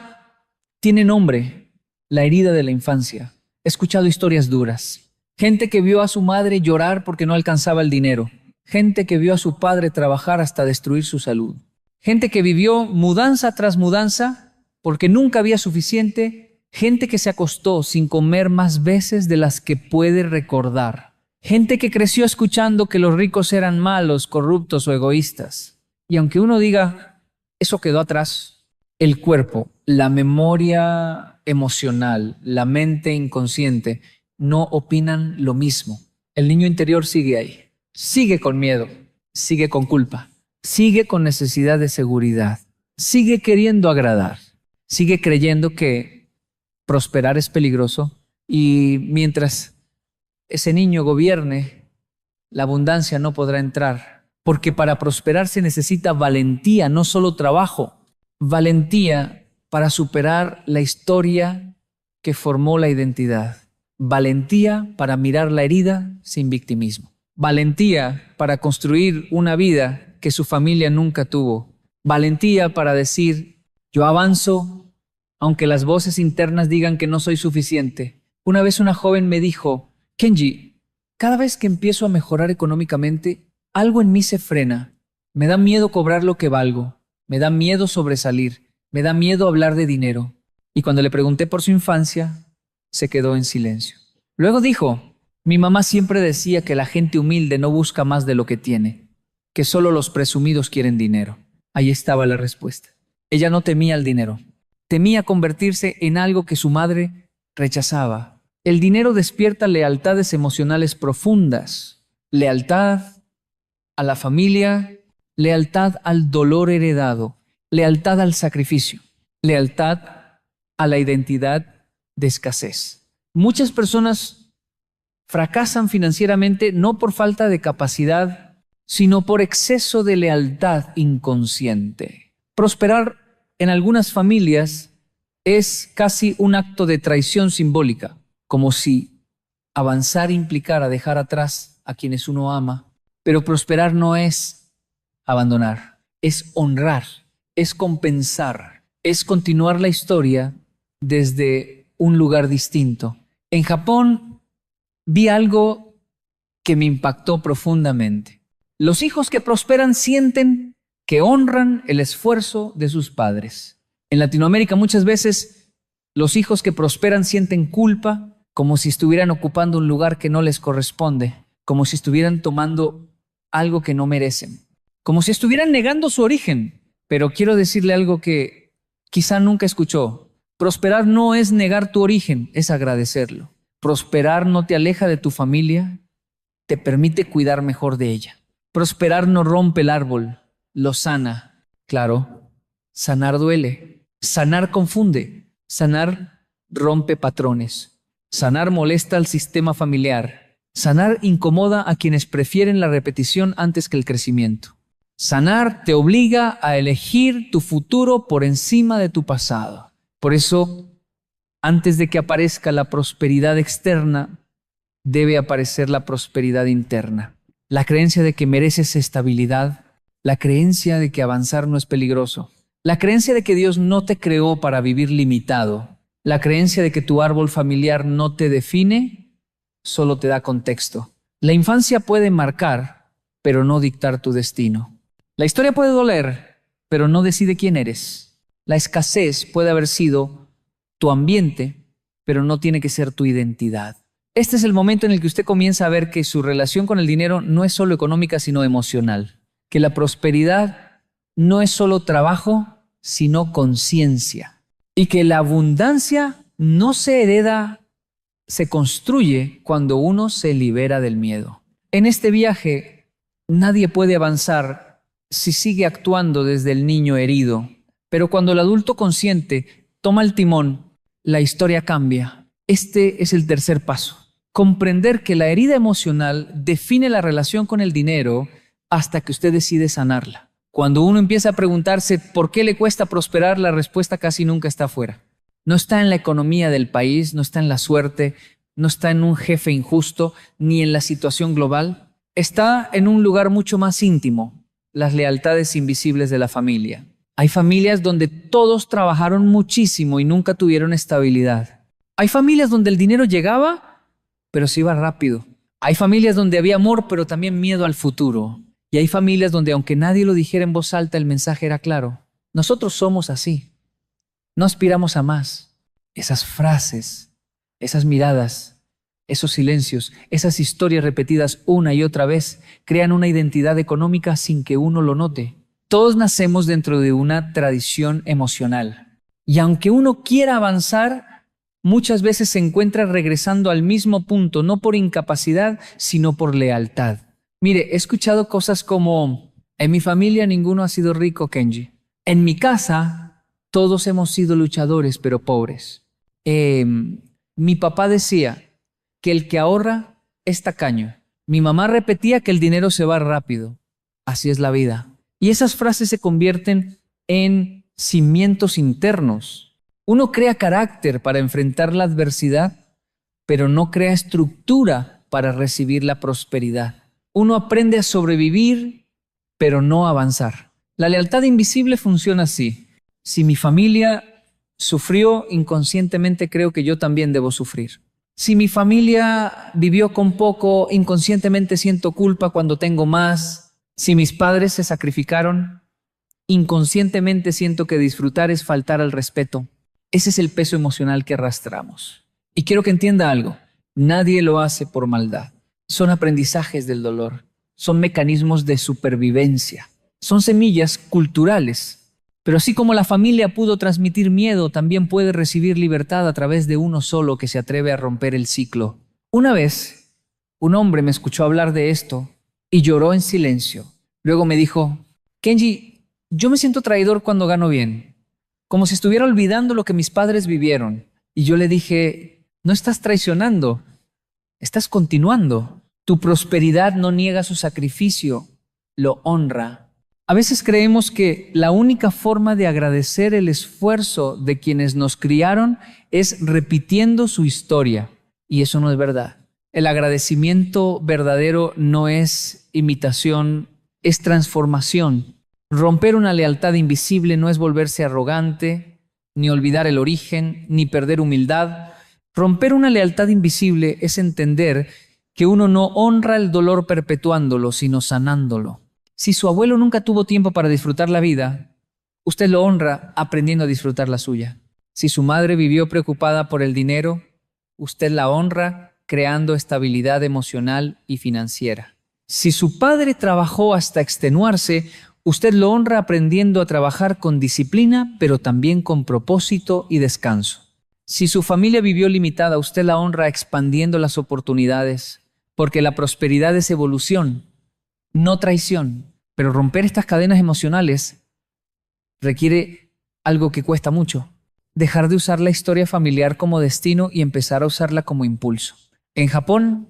tiene nombre, la herida de la infancia. He escuchado historias duras. Gente que vio a su madre llorar porque no alcanzaba el dinero. Gente que vio a su padre trabajar hasta destruir su salud. Gente que vivió mudanza tras mudanza porque nunca había suficiente. Gente que se acostó sin comer más veces de las que puede recordar. Gente que creció escuchando que los ricos eran malos, corruptos o egoístas. Y aunque uno diga, eso quedó atrás, el cuerpo, la memoria emocional, la mente inconsciente, no opinan lo mismo. El niño interior sigue ahí. Sigue con miedo, sigue con culpa, sigue con necesidad de seguridad, sigue queriendo agradar, sigue creyendo que prosperar es peligroso y mientras ese niño gobierne, la abundancia no podrá entrar. Porque para prosperar se necesita valentía, no solo trabajo. Valentía para superar la historia que formó la identidad. Valentía para mirar la herida sin victimismo. valentía para construir una vida que su familia nunca tuvo, valentía para decir, yo avanzo aunque las voces internas digan que no soy suficiente. Una vez una joven me dijo, Kenji, cada vez que empiezo a mejorar económicamente, algo en mí se frena. Me da miedo cobrar lo que valgo, me da miedo sobresalir, me da miedo hablar de dinero. Y cuando le pregunté por su infancia, se quedó en silencio. Luego dijo, mi mamá siempre decía que la gente humilde no busca más de lo que tiene, que solo los presumidos quieren dinero. Ahí estaba la respuesta. Ella no temía el dinero, temía convertirse en algo que su madre rechazaba. El dinero despierta lealtades emocionales profundas, lealtad a la familia, lealtad al dolor heredado, lealtad al sacrificio, lealtad a la identidad de escasez. Muchas personas fracasan financieramente no por falta de capacidad, sino por exceso de lealtad inconsciente. Prosperar en algunas familias es casi un acto de traición simbólica, como si avanzar implicara dejar atrás a quienes uno ama. Pero prosperar no es abandonar, es honrar, es compensar, es continuar la historia desde un lugar distinto. En Japón vi algo que me impactó profundamente. Los hijos que prosperan sienten que honran el esfuerzo de sus padres. En Latinoamérica muchas veces los hijos que prosperan sienten culpa, como si estuvieran ocupando un lugar que no les corresponde, como si estuvieran tomando algo que no merecen, como si estuvieran negando su origen. Pero quiero decirle algo que quizá nunca escuchó. Prosperar no es negar tu origen, es agradecerlo. Prosperar no te aleja de tu familia, te permite cuidar mejor de ella. Prosperar no rompe el árbol, lo sana. Claro, sanar duele, sanar confunde, sanar rompe patrones, sanar molesta al sistema familiar, sanar incomoda a quienes prefieren la repetición antes que el crecimiento. Sanar te obliga a elegir tu futuro por encima de tu pasado. Por eso, antes de que aparezca la prosperidad externa, debe aparecer la prosperidad interna. La creencia de que mereces estabilidad, la creencia de que avanzar no es peligroso, la creencia de que Dios no te creó para vivir limitado, la creencia de que tu árbol familiar no te define, solo te da contexto. La infancia puede marcar, pero no dictar tu destino. La historia puede doler, pero no decide quién eres. La escasez puede haber sido tu ambiente, pero no tiene que ser tu identidad. Este es el momento en el que usted comienza a ver que su relación con el dinero no es solo económica, sino emocional. Que la prosperidad no es solo trabajo, sino conciencia. Y que la abundancia no se hereda, se construye cuando uno se libera del miedo. En este viaje, nadie puede avanzar si sigue actuando desde el niño herido. Pero cuando el adulto consciente toma el timón, la historia cambia. Este es el tercer paso. Comprender que la herida emocional define la relación con el dinero hasta que usted decide sanarla. Cuando uno empieza a preguntarse por qué le cuesta prosperar, la respuesta casi nunca está afuera. No está en la economía del país, no está en la suerte, no está en un jefe injusto, ni en la situación global. Está en un lugar mucho más íntimo, las lealtades invisibles de la familia. Hay familias donde todos trabajaron muchísimo y nunca tuvieron estabilidad. Hay familias donde el dinero llegaba, pero se iba rápido. Hay familias donde había amor, pero también miedo al futuro. Y hay familias donde, aunque nadie lo dijera en voz alta, el mensaje era claro. Nosotros somos así. No aspiramos a más. Esas frases, esas miradas, esos silencios, esas historias repetidas una y otra vez, crean una identidad económica sin que uno lo note. Todos nacemos dentro de una tradición emocional. Y aunque uno quiera avanzar, muchas veces se encuentra regresando al mismo punto, no por incapacidad, sino por lealtad. Mire, he escuchado cosas como, en mi familia ninguno ha sido rico, Kenji. En mi casa, todos hemos sido luchadores, pero pobres. Mi papá decía que el que ahorra es tacaño. Mi mamá repetía que el dinero se va rápido. Así es la vida. Y esas frases se convierten en cimientos internos. Uno crea carácter para enfrentar la adversidad, pero no crea estructura para recibir la prosperidad. Uno aprende a sobrevivir, pero no a avanzar. La lealtad invisible funciona así. Si mi familia sufrió, inconscientemente creo que yo también debo sufrir. Si mi familia vivió con poco, inconscientemente siento culpa cuando tengo más. Si mis padres se sacrificaron, inconscientemente siento que disfrutar es faltar al respeto. Ese es el peso emocional que arrastramos. Y quiero que entienda algo. Nadie lo hace por maldad. Son aprendizajes del dolor. Son mecanismos de supervivencia. Son semillas culturales. Pero así como la familia pudo transmitir miedo, también puede recibir libertad a través de uno solo que se atreve a romper el ciclo. Una vez, un hombre me escuchó hablar de esto y lloró en silencio. Luego me dijo, Kenji, yo me siento traidor cuando gano bien, como si estuviera olvidando lo que mis padres vivieron. Y yo le dije, no estás traicionando, estás continuando. Tu prosperidad no niega su sacrificio, lo honra. A veces creemos que la única forma de agradecer el esfuerzo de quienes nos criaron es repitiendo su historia, y eso no es verdad. El agradecimiento verdadero no es imitación, es transformación. Romper una lealtad invisible no es volverse arrogante, ni olvidar el origen, ni perder humildad. Romper una lealtad invisible es entender que uno no honra el dolor perpetuándolo, sino sanándolo. Si su abuelo nunca tuvo tiempo para disfrutar la vida, usted lo honra aprendiendo a disfrutar la suya. Si su madre vivió preocupada por el dinero, usted la honra creando estabilidad emocional y financiera. Si su padre trabajó hasta extenuarse, usted lo honra aprendiendo a trabajar con disciplina, pero también con propósito y descanso. Si su familia vivió limitada, usted la honra expandiendo las oportunidades, porque la prosperidad es evolución, no traición. Pero romper estas cadenas emocionales requiere algo que cuesta mucho. Dejar de usar la historia familiar como destino y empezar a usarla como impulso. En Japón,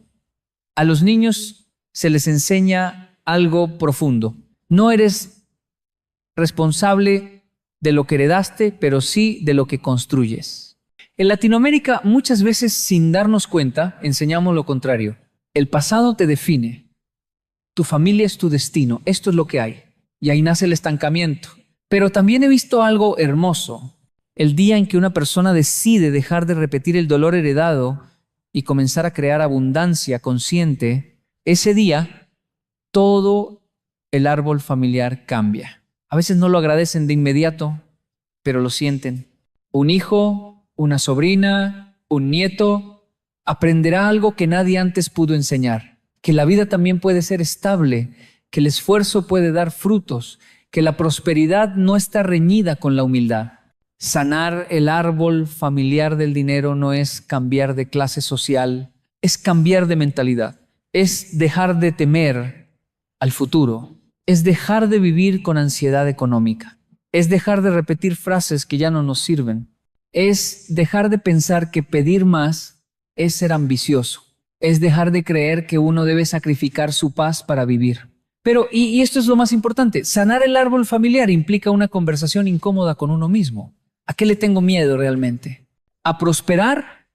a los niños se les enseña algo profundo. No eres responsable de lo que heredaste, pero sí de lo que construyes. En Latinoamérica, muchas veces sin darnos cuenta, enseñamos lo contrario. El pasado te define. Tu familia es tu destino, esto es lo que hay. Y ahí nace el estancamiento. Pero también he visto algo hermoso. El día en que una persona decide dejar de repetir el dolor heredado y comenzar a crear abundancia consciente, ese día todo el árbol familiar cambia. A veces no lo agradecen de inmediato, pero lo sienten. Un hijo, una sobrina, un nieto aprenderá algo que nadie antes pudo enseñar. Que la vida también puede ser estable, que el esfuerzo puede dar frutos, que la prosperidad no está reñida con la humildad. Sanar el árbol familiar del dinero no es cambiar de clase social, es cambiar de mentalidad, es dejar de temer al futuro, es dejar de vivir con ansiedad económica, es dejar de repetir frases que ya no nos sirven, es dejar de pensar que pedir más es ser ambicioso. Es dejar de creer que uno debe sacrificar su paz para vivir. Pero, y esto es lo más importante, sanar el árbol familiar implica una conversación incómoda con uno mismo. ¿A qué le tengo miedo realmente? ¿A prosperar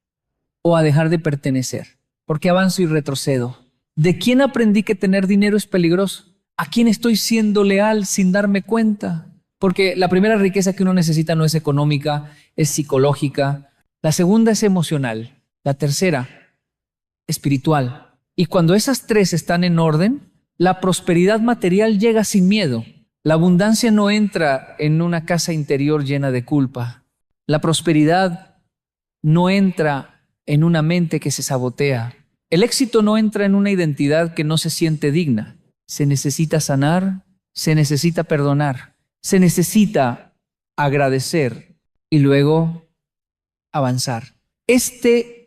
o a dejar de pertenecer? ¿Por qué avanzo y retrocedo? ¿De quién aprendí que tener dinero es peligroso? ¿A quién estoy siendo leal sin darme cuenta? Porque la primera riqueza que uno necesita no es económica, es psicológica. La segunda es emocional. La tercera espiritual. Y cuando esas tres están en orden, la prosperidad material llega sin miedo. La abundancia no entra en una casa interior llena de culpa. La prosperidad no entra en una mente que se sabotea. El éxito no entra en una identidad que no se siente digna. Se necesita sanar, se necesita perdonar, se necesita agradecer y luego avanzar. Este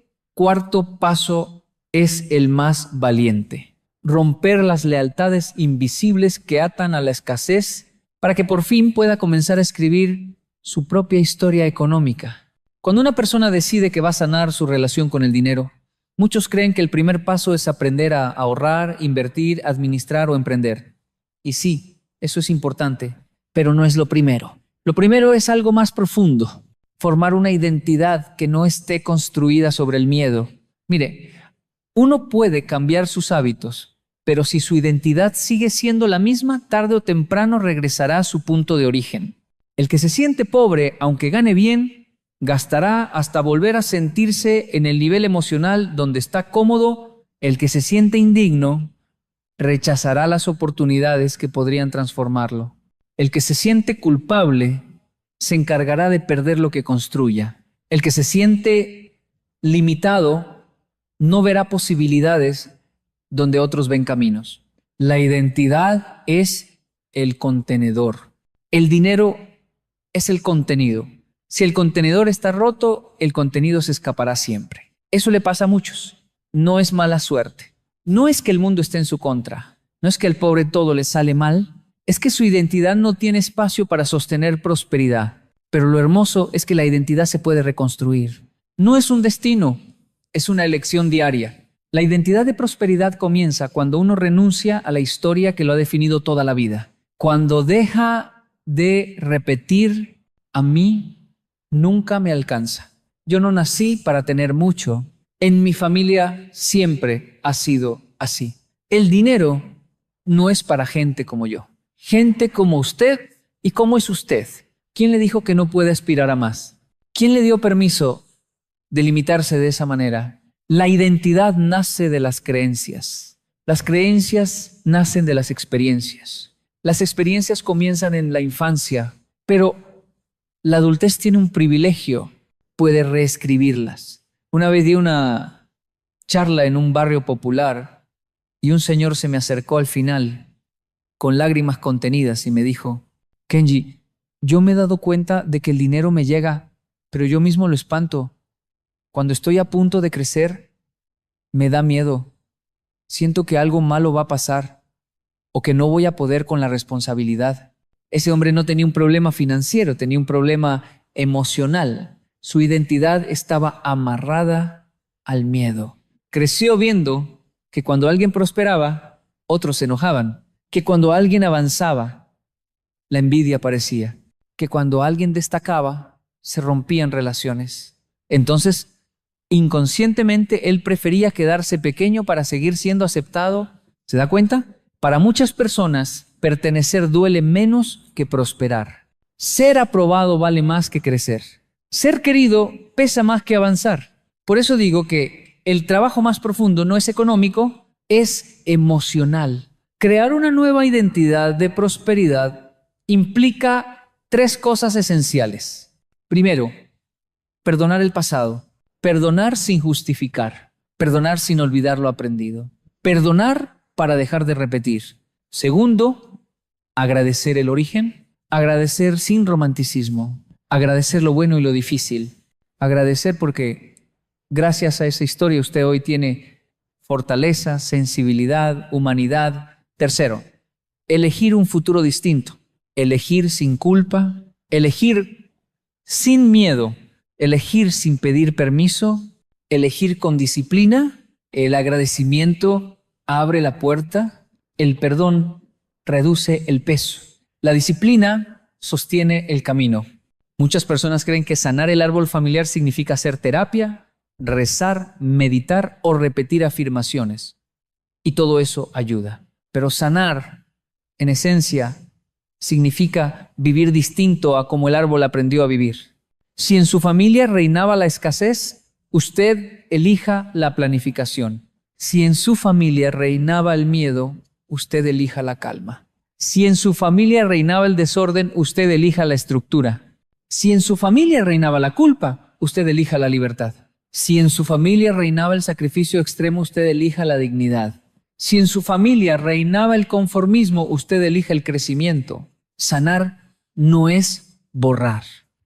cuarto paso es el más valiente. Romper las lealtades invisibles que atan a la escasez para que por fin pueda comenzar a escribir su propia historia económica. Cuando una persona decide que va a sanar su relación con el dinero, muchos creen que el primer paso es aprender a ahorrar, invertir, administrar o emprender. Y sí, eso es importante, pero no es lo primero. Lo primero es algo más profundo, formar una identidad que no esté construida sobre el miedo. Mire, uno puede cambiar sus hábitos, pero si su identidad sigue siendo la misma, tarde o temprano regresará a su punto de origen. El que se siente pobre, aunque gane bien, gastará hasta volver a sentirse en el nivel emocional donde está cómodo. El que se siente indigno rechazará las oportunidades que podrían transformarlo. El que se siente culpable se encargará de perder lo que construya. El que se siente limitado no verá posibilidades donde otros ven caminos. La identidad es el contenedor. El dinero es el contenido. Si el contenedor está roto, el contenido se escapará siempre. Eso le pasa a muchos. No es mala suerte. No es que el mundo esté en su contra. No es que al pobre todo le sale mal. Es que su identidad no tiene espacio para sostener prosperidad. Pero lo hermoso es que la identidad se puede reconstruir. No es un destino, es una elección diaria. La identidad de prosperidad comienza cuando uno renuncia a la historia que lo ha definido toda la vida. Cuando deja de repetir, a mí nunca me alcanza. Yo no nací para tener mucho. En mi familia siempre ha sido así. El dinero no es para gente como yo. Gente como usted. ¿Y cómo es usted? ¿Quién le dijo que no puede aspirar a más? ¿Quién le dio permiso de limitarse de esa manera? La identidad nace de las creencias. Las creencias nacen de las experiencias. Las experiencias comienzan en la infancia, pero la adultez tiene un privilegio, puede reescribirlas. Una vez di una charla en un barrio popular y un señor se me acercó al final con lágrimas contenidas y me dijo: Kenji, yo me he dado cuenta de que el dinero me llega, pero yo mismo lo espanto. Cuando estoy a punto de crecer, me da miedo. Siento que algo malo va a pasar o que no voy a poder con la responsabilidad. Ese hombre no tenía un problema financiero, tenía un problema emocional. Su identidad estaba amarrada al miedo. Creció viendo que cuando alguien prosperaba, otros se enojaban, que cuando alguien avanzaba, la envidia aparecía, que cuando alguien destacaba, se rompían relaciones. Entonces, inconscientemente, él prefería quedarse pequeño para seguir siendo aceptado. ¿Se da cuenta? Para muchas personas, pertenecer duele menos que prosperar. Ser aprobado vale más que crecer. Ser querido pesa más que avanzar. Por eso digo que el trabajo más profundo no es económico, es emocional. Crear una nueva identidad de prosperidad implica 3 cosas esenciales. Primero, perdonar el pasado. Perdonar sin justificar. Perdonar sin olvidar lo aprendido. Perdonar para dejar de repetir. Segundo, agradecer el origen. Agradecer sin romanticismo. Agradecer lo bueno y lo difícil. Agradecer porque gracias a esa historia usted hoy tiene fortaleza, sensibilidad, humanidad. Tercero, elegir un futuro distinto. Elegir sin culpa. Elegir sin miedo. Elegir sin pedir permiso. Elegir con disciplina. El agradecimiento abre la puerta. El perdón reduce el peso. La disciplina sostiene el camino. Muchas personas creen que sanar el árbol familiar significa hacer terapia, rezar, meditar o repetir afirmaciones. Y todo eso ayuda. Pero sanar, en esencia, significa vivir distinto a como el árbol aprendió a vivir. Si en su familia reinaba la escasez, usted elija la planificación. Si en su familia reinaba el miedo, usted elija la calma. Si en su familia reinaba el desorden, usted elija la estructura. Si en su familia reinaba la culpa, usted elija la libertad. Si en su familia reinaba el sacrificio extremo, usted elija la dignidad. Si en su familia reinaba el conformismo, usted elija el crecimiento. Sanar no es borrar.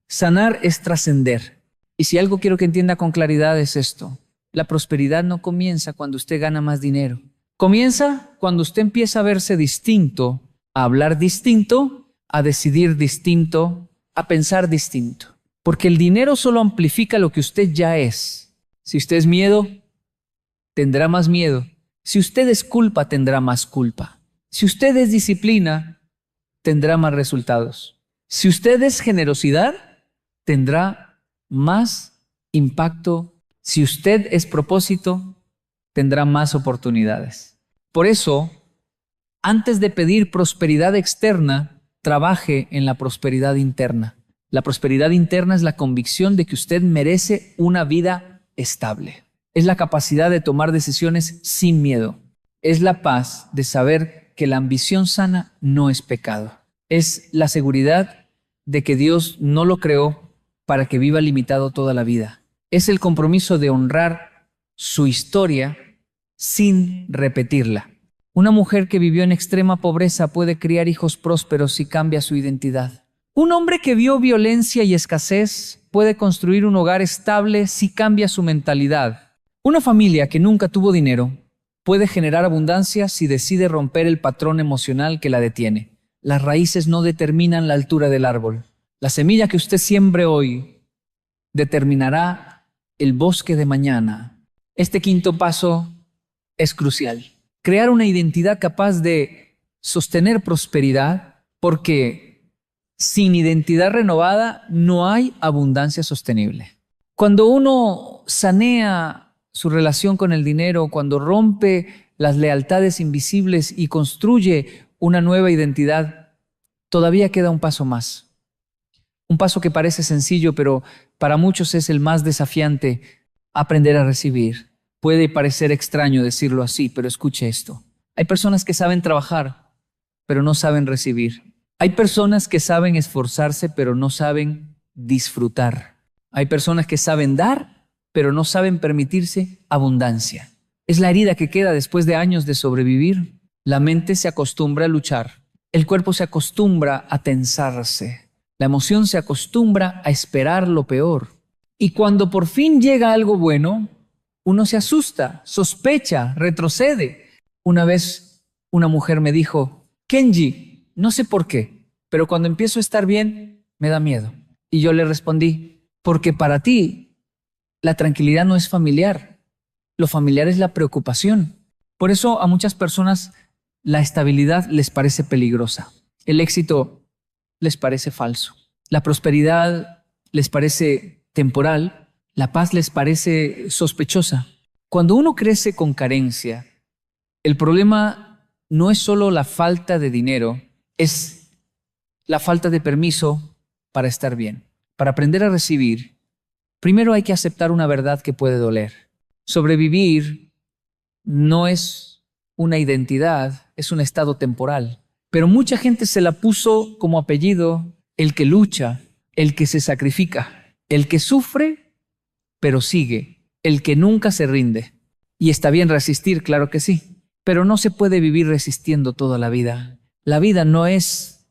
Sanar es trascender. Y si algo quiero que entienda con claridad es esto: la prosperidad no comienza cuando usted gana más dinero. Comienza cuando usted empieza a verse distinto, a hablar distinto, a decidir distinto, a pensar distinto. Porque el dinero solo amplifica lo que usted ya es. Si usted es miedo, tendrá más miedo. Si usted es culpa, tendrá más culpa. Si usted es disciplina, tendrá más resultados. Si usted es generosidad, tendrá más impacto. Si usted es propósito, tendrá más oportunidades. Por eso, antes de pedir prosperidad externa, trabaje en la prosperidad interna. La prosperidad interna es la convicción de que usted merece una vida estable. Es la capacidad de tomar decisiones sin miedo. Es la paz de saber que la ambición sana no es pecado. Es la seguridad de que Dios no lo creó para que viva limitado toda la vida. Es el compromiso de honrar su historia sin repetirla. Una mujer que vivió en extrema pobreza puede criar hijos prósperos si cambia su identidad. Un hombre que vio violencia y escasez puede construir un hogar estable si cambia su mentalidad. Una familia que nunca tuvo dinero puede generar abundancia si decide romper el patrón emocional que la detiene. Las raíces no determinan la altura del árbol. La semilla que usted siembre hoy determinará el bosque de mañana. Este quinto paso es crucial. Crear una identidad capaz de sostener prosperidad, porque sin identidad renovada no hay abundancia sostenible. Cuando uno sanea su relación con el dinero, cuando rompe las lealtades invisibles y construye una nueva identidad, todavía queda un paso más. Un paso que parece sencillo, pero para muchos es el más desafiante: aprender a recibir. Puede parecer extraño decirlo así, pero escuche esto. Hay personas que saben trabajar, pero no saben recibir. Hay personas que saben esforzarse, pero no saben disfrutar. Hay personas que saben dar, pero no saben permitirse abundancia. Es la herida que queda después de años de sobrevivir. La mente se acostumbra a luchar. El cuerpo se acostumbra a tensarse. La emoción se acostumbra a esperar lo peor. Y cuando por fin llega algo bueno, uno se asusta, sospecha, retrocede. Una vez una mujer me dijo: Kenji, no sé por qué, pero cuando empiezo a estar bien, me da miedo. Y yo le respondí: porque para ti la tranquilidad no es familiar. Lo familiar es la preocupación. Por eso a muchas personas la estabilidad les parece peligrosa. El éxito les parece falso. La prosperidad les parece temporal. La paz les parece sospechosa. Cuando uno crece con carencia, el problema no es solo la falta de dinero, es la falta de permiso para estar bien. Para aprender a recibir, primero hay que aceptar una verdad que puede doler. Sobrevivir no es una identidad, es un estado temporal. Pero mucha gente se la puso como apellido: el que lucha, el que se sacrifica, el que sufre pero sigue, el que nunca se rinde. Y está bien resistir, claro que sí, pero no se puede vivir resistiendo toda la vida. La vida no es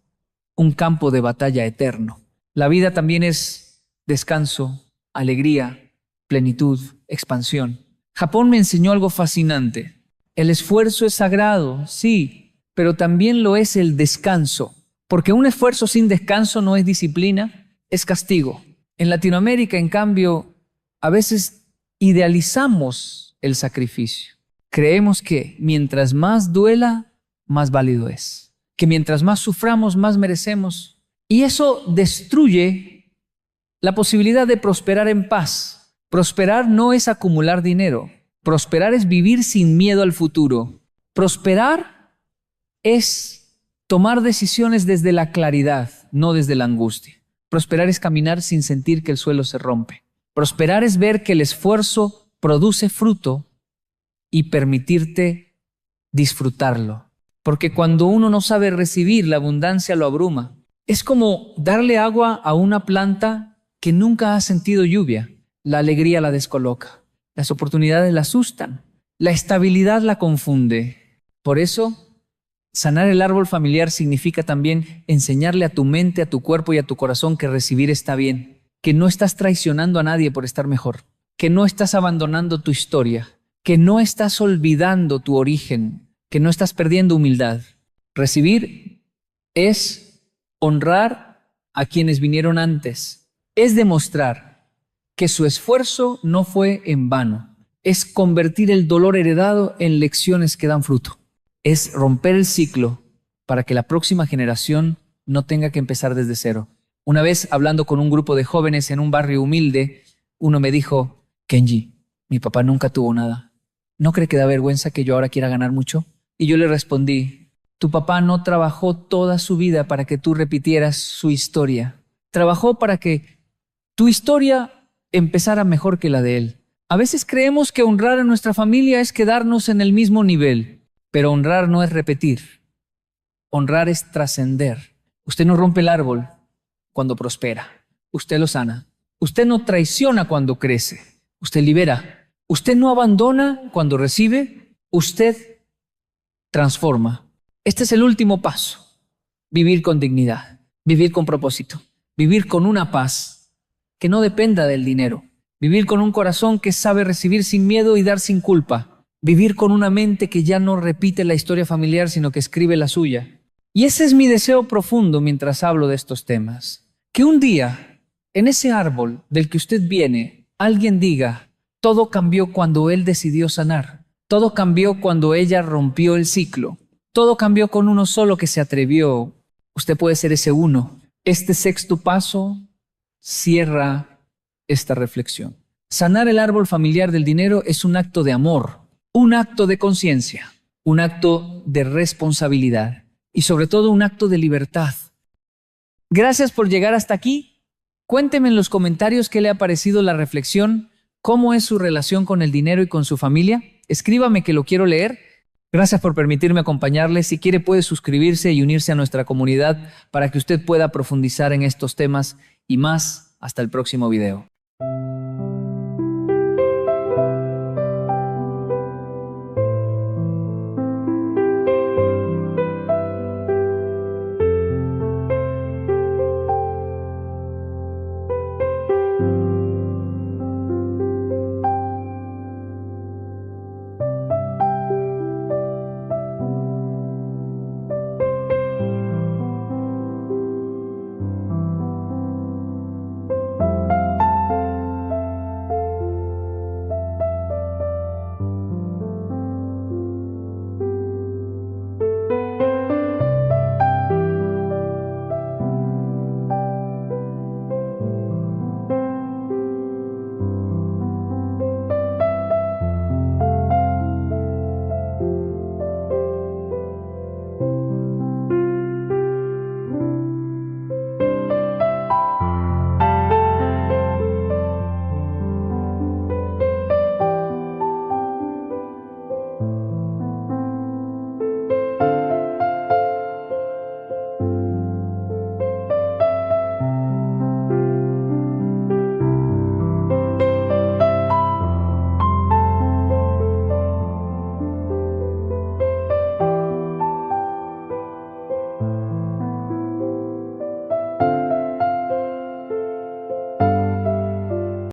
un campo de batalla eterno. La vida también es descanso, alegría, plenitud, expansión. Japón me enseñó algo fascinante. El esfuerzo es sagrado, sí, pero también lo es el descanso, porque un esfuerzo sin descanso no es disciplina, es castigo. En Latinoamérica, en cambio, a veces idealizamos el sacrificio. Creemos que mientras más duela, más válido es. Que mientras más suframos, más merecemos. Y eso destruye la posibilidad de prosperar en paz. Prosperar no es acumular dinero. Prosperar es vivir sin miedo al futuro. Prosperar es tomar decisiones desde la claridad, no desde la angustia. Prosperar es caminar sin sentir que el suelo se rompe. Prosperar es ver que el esfuerzo produce fruto y permitirte disfrutarlo. Porque cuando uno no sabe recibir, la abundancia lo abruma. Es como darle agua a una planta que nunca ha sentido lluvia. La alegría la descoloca. Las oportunidades la asustan. La estabilidad la confunde. Por eso, sanar el árbol familiar significa también enseñarle a tu mente, a tu cuerpo y a tu corazón que recibir está bien. Que no estás traicionando a nadie por estar mejor, que no estás abandonando tu historia, que no estás olvidando tu origen, que no estás perdiendo humildad. Recibir es honrar a quienes vinieron antes, es demostrar que su esfuerzo no fue en vano, es convertir el dolor heredado en lecciones que dan fruto, es romper el ciclo para que la próxima generación no tenga que empezar desde cero. Una vez, hablando con un grupo de jóvenes en un barrio humilde, uno me dijo: Kenji, mi papá nunca tuvo nada. ¿No cree que da vergüenza que yo ahora quiera ganar mucho? Y yo le respondí, tu papá no trabajó toda su vida para que tú repitieras su historia. Trabajó para que tu historia empezara mejor que la de él. A veces creemos que honrar a nuestra familia es quedarnos en el mismo nivel, pero honrar no es repetir. Honrar es trascender. Usted no rompe el árbol cuando prospera. Usted lo sana. Usted no traiciona cuando crece. Usted libera. Usted no abandona cuando recibe. Usted transforma. Este es el último paso. Vivir con dignidad. Vivir con propósito. Vivir con una paz que no dependa del dinero. Vivir con un corazón que sabe recibir sin miedo y dar sin culpa. Vivir con una mente que ya no repite la historia familiar, sino que escribe la suya. Y ese es mi deseo profundo mientras hablo de estos temas. Que un día, en ese árbol del que usted viene, alguien diga, todo cambió cuando él decidió sanar. Todo cambió cuando ella rompió el ciclo. Todo cambió con uno solo que se atrevió. Usted puede ser ese uno. Este sexto paso cierra esta reflexión. Sanar el árbol familiar del dinero es un acto de amor, un acto de conciencia, un acto de responsabilidad y sobre todo un acto de libertad. Gracias por llegar hasta aquí. Cuénteme en los comentarios qué le ha parecido la reflexión, cómo es su relación con el dinero y con su familia. Escríbame que lo quiero leer. Gracias por permitirme acompañarle. Si quiere puede suscribirse y unirse a nuestra comunidad para que usted pueda profundizar en estos temas y más. Hasta el próximo video.